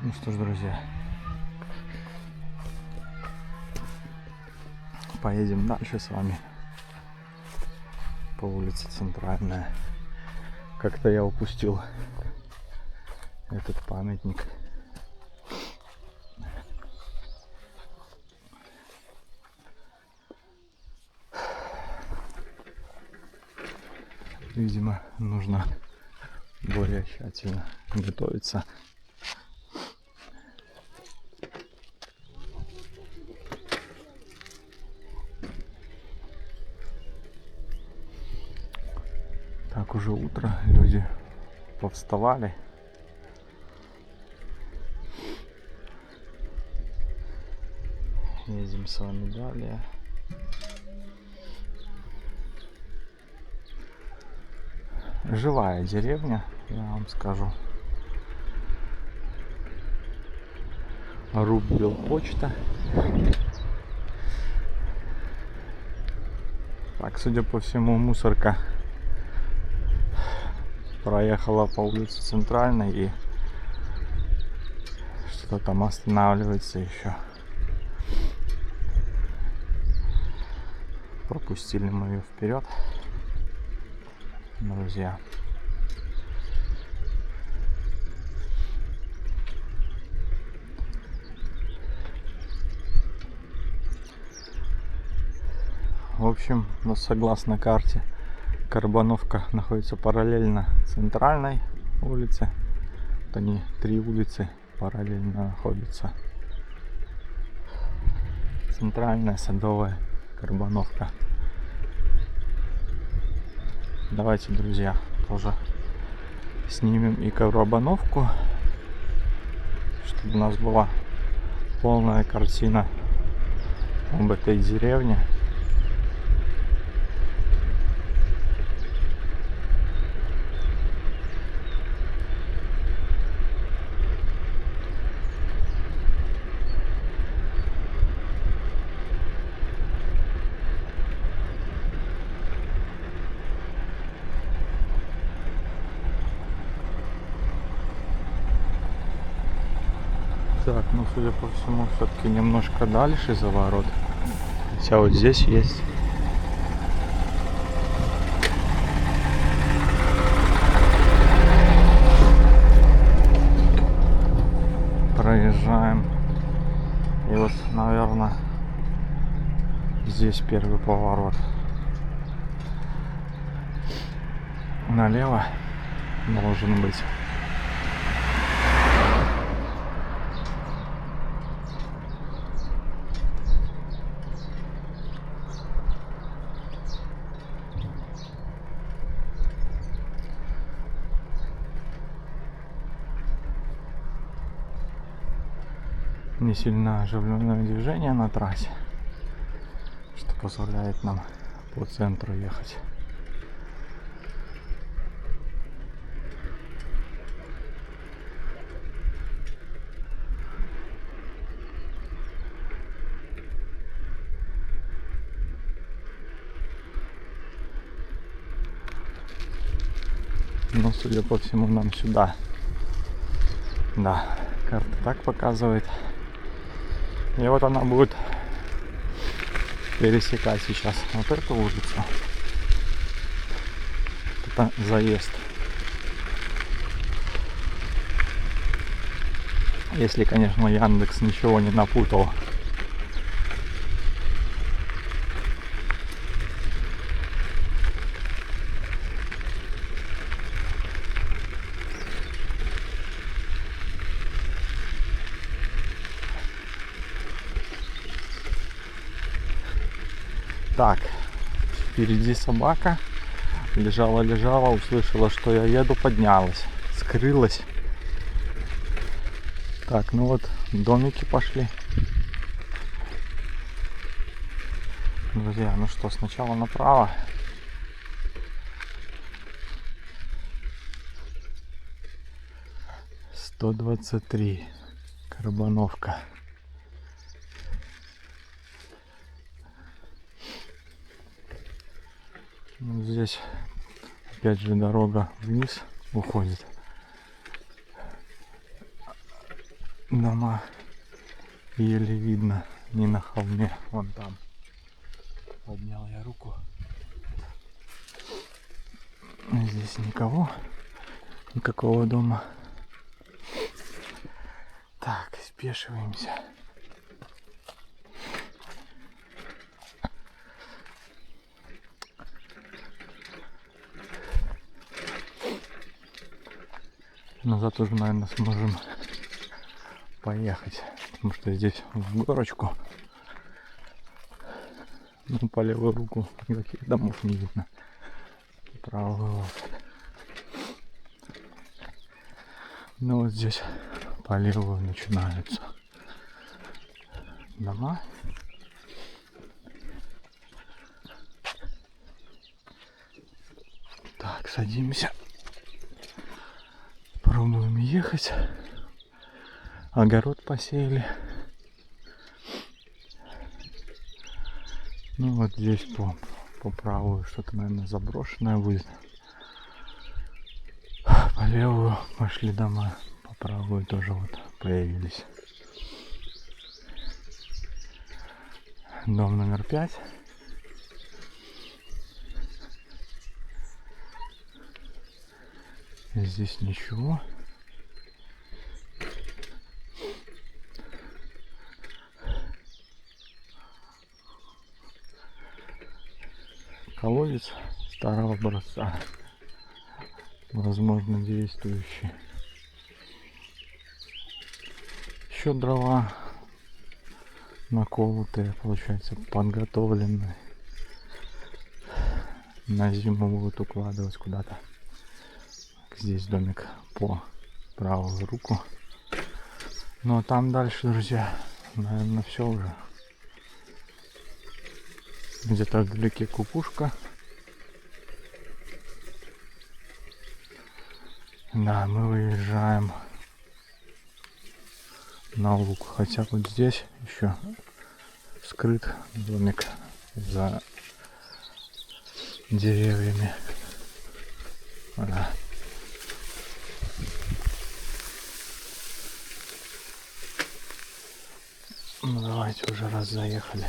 Ну что ж, друзья, поедем дальше с вами по улице Центральная. Как-то я упустил этот памятник. Видимо, нужно более тщательно готовиться. Так, уже утро, люди повставали. Едем с вами далее. Живая деревня, я вам скажу. Руббелпочта. Так, судя по всему, мусорка проехала по улице Центральной и что там останавливается еще. Пропустили мы ее вперед, друзья. В общем, согласно карте, Карбоновка находится параллельно Центральной улице. Вот они, 3 улицы параллельно находятся. Центральная, Садовая, Карбоновка. Давайте, друзья, тоже снимем и Карбоновку, чтобы у нас была полная картина об этой деревне. Так, ну судя по всему, все-таки немножко дальше за ворот. Хотя вот здесь есть. Проезжаем. И вот, наверное, здесь первый поворот. Налево должен быть. Не сильно оживленное движение на трассе, что что позволяет нам по центру ехать. Но, судя по всему, нам сюда. Да, карта так показывает. И вот она будет пересекать сейчас вот эту улицу. Это заезд. Если, конечно, Яндекс ничего не напутал. Так, впереди собака. Лежала, услышала, что я еду, поднялась, скрылась. Так, ну вот, домики пошли. Друзья, ну что, сначала направо. «123», Карбоновка. Ну, здесь опять же дорога вниз уходит. Дома еле видно, не на холме, вон там. Поднял я руку. Здесь никого, никакого дома. Так, спешиваемся. Назад уже, наверное, сможем поехать, потому что здесь в горочку. Ну, по левую руку никаких домов не видно. Правую вот. Ну вот здесь по левую начинаются дома. Так, садимся. Пробуем ехать. Огород посеяли. Ну вот здесь по правую что-то, наверное, заброшенное будет. По левую пошли дома. По правую тоже вот появились. Дом номер 5. Здесь ничего. Колодец старого образца. Возможно, действующий. Еще дрова наколотые, получается, подготовленные. На зиму будут укладывать куда-то. Здесь домик по правую руку. Ну а там дальше, друзья, наверное, все уже. Где-то вдалеке кукушка. Да, мы выезжаем на луг. Хотя вот здесь еще скрыт домик за деревьями. Да. Ну давайте уже раз заехали.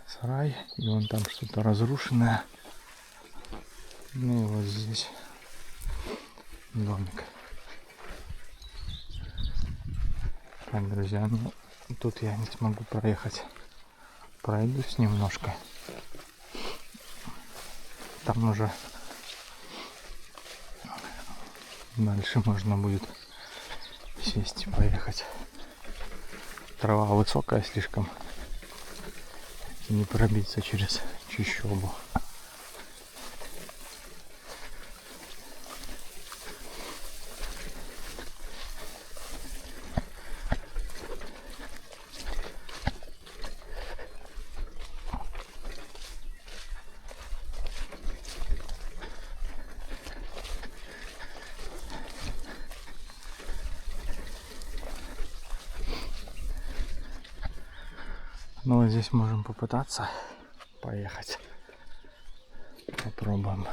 Сарай, и вон там что-то разрушенное. Ну и вот здесь домик. Так, друзья, ну тут я не смогу проехать. Пройдусь немножко. Там уже дальше можно будет сесть и поехать. Трава высокая слишком. Не пробиться через чащобу. Ну вот здесь можем попытаться поехать. Попробуем.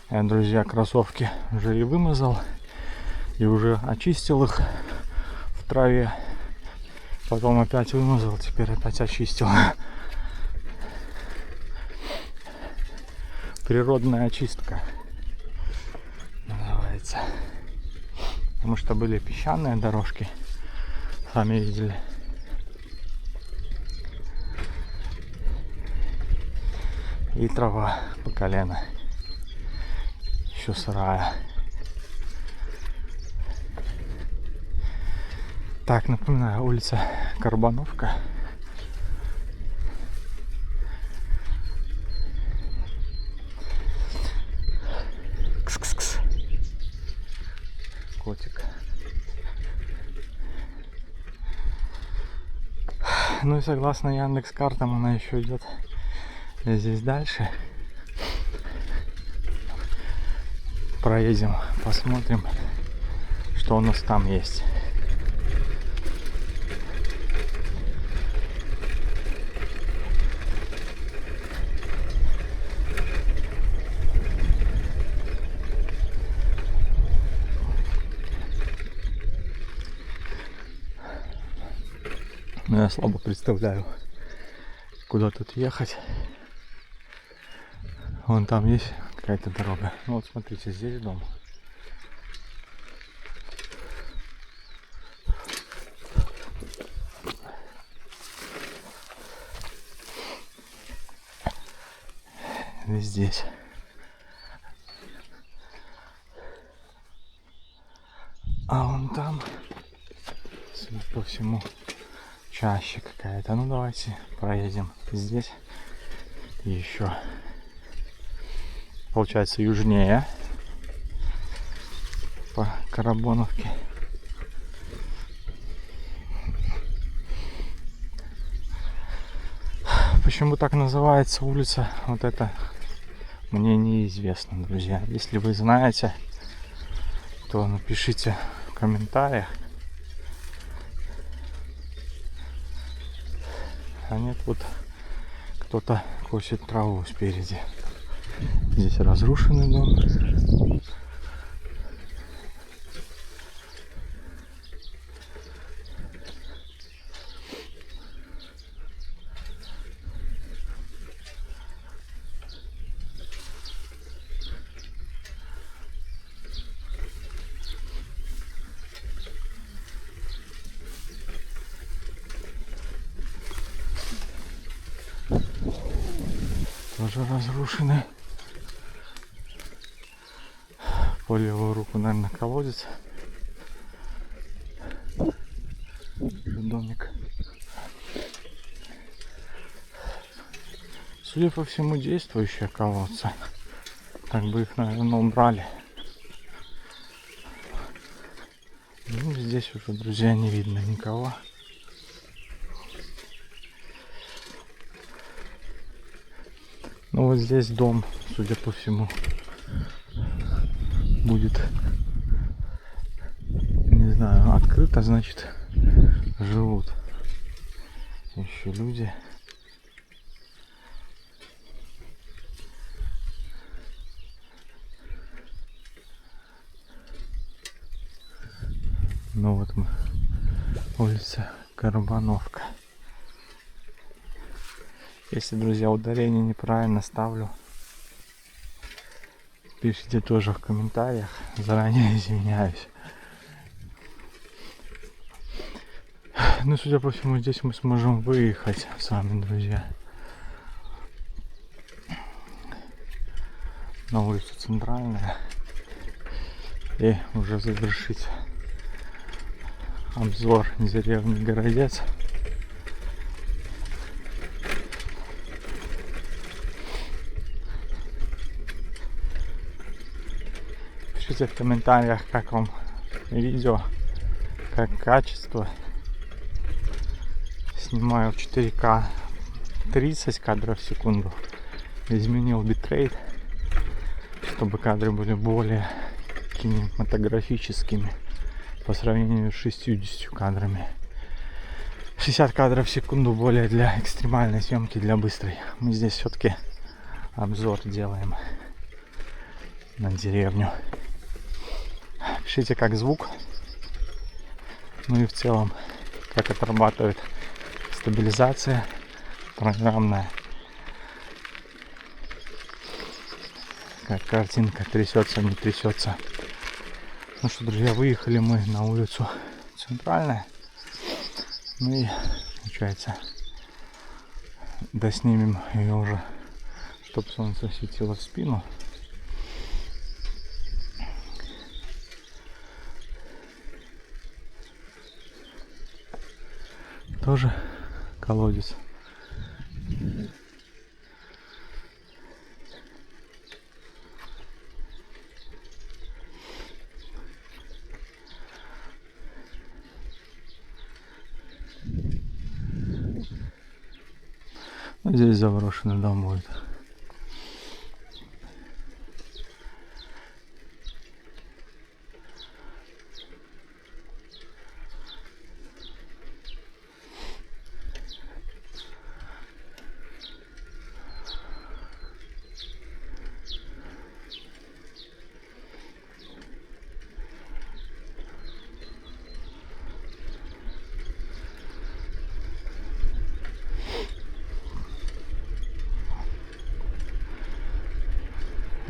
Я, друзья, кроссовки уже и вымазал, и уже очистил их в траве. Потом опять вымазал, теперь опять очистил. Природная очистка называется. Потому что были песчаные дорожки, сами видели. И трава по колено. Еще сырая. Так, напоминаю, улица Карбановка. Кс-кс-кс. Котик. Ну и согласно Яндекс.Картам она еще идет здесь дальше. Проедем, посмотрим, что у нас там есть. Но я слабо представляю, куда тут ехать. Вон там есть какая-то дорога. Ну вот смотрите, здесь дом. И здесь. А вон там, судя по всему, чаще какая-то. Ну давайте проедем здесь еще. Получается южнее по Карабоновке. Почему так называется улица, вот это мне неизвестно, друзья. Если вы знаете, то напишите в комментариях. А нет, вот кто-то косит траву спереди. Здесь разрушенный дом. Тоже разрушенный. По левую руку, наверное, колодец. Домик. Судя по всему, действующие колодцы. Так бы их, наверное, убрали. Ну, здесь уже, друзья, не видно никого. Ну вот здесь дом, судя по всему, будет, не знаю, открыто, значит, живут еще люди. Ну вот мы, улица Карбановка. Если, друзья, ударение неправильно ставлю, пишите тоже в комментариях. Заранее извиняюсь. Ну, судя по всему, здесь мы сможем выехать с вами, друзья, на улицу Центральная и уже завершить обзор деревни Городец. Пишите в комментариях, как вам видео, как качество. Снимаю в 4К 30 кадров в секунду. Изменил битрейт, чтобы кадры были более кинематографическими по сравнению с 60 кадрами 60 кадров в секунду более для экстремальной съемки, для быстрой. Мы здесь все-таки обзор делаем на деревню. Пишите, как звук. Ну и в целом, как отрабатывает стабилизация программная. Как картинка трясется, не трясется. Ну что, друзья, выехали мы на улицу Центральная. Ну и, получается, доснимем ее уже, чтобы солнце светило в спину. Тоже колодец. Здесь заброшенный дом будет.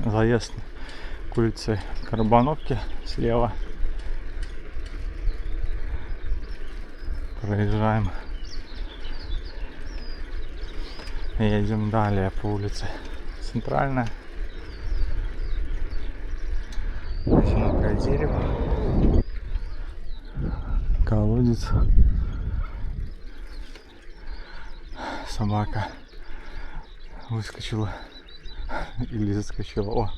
Заезд к улице Карбановки слева. Проезжаем. Едем далее по улице Центральная. Одинокое дерево. Колодец. Собака выскочила или заскочила. О!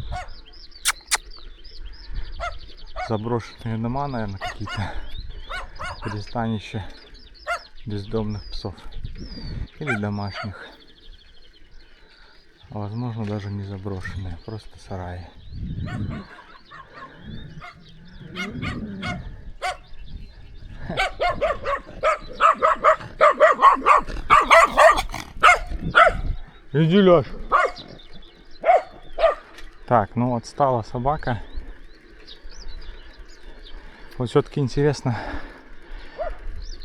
Заброшенные дома, наверное, какие-то. Пристанище бездомных псов. Или домашних. А возможно, даже не заброшенные. Просто сараи. Иди, Лёш. Так, ну вот стала собака. Вот все-таки интересно,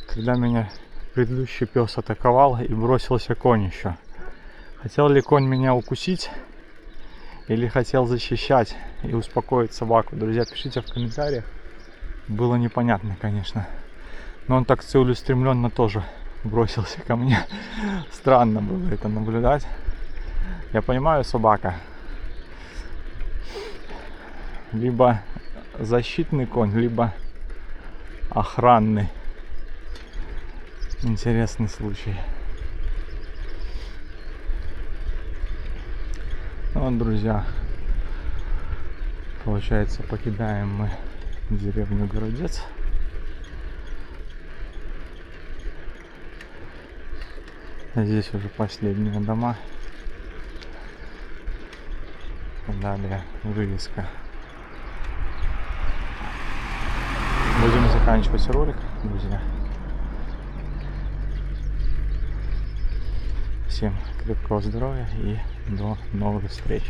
когда меня предыдущий пес атаковал и бросился конь еще. Хотел ли конь меня укусить или хотел защищать и успокоить собаку? Друзья, пишите в комментариях. Было непонятно, конечно. Но он так целеустремленно тоже бросился ко мне. Странно было это наблюдать. Я понимаю, собака. Либо защитный конь, либо охранный. Интересный случай. Вот, друзья, получается, покидаем мы деревню Городец. Здесь уже последние дома. Далее вывеска. Будем заканчивать ролик, друзья. Всем крепкого здоровья и до новых встреч.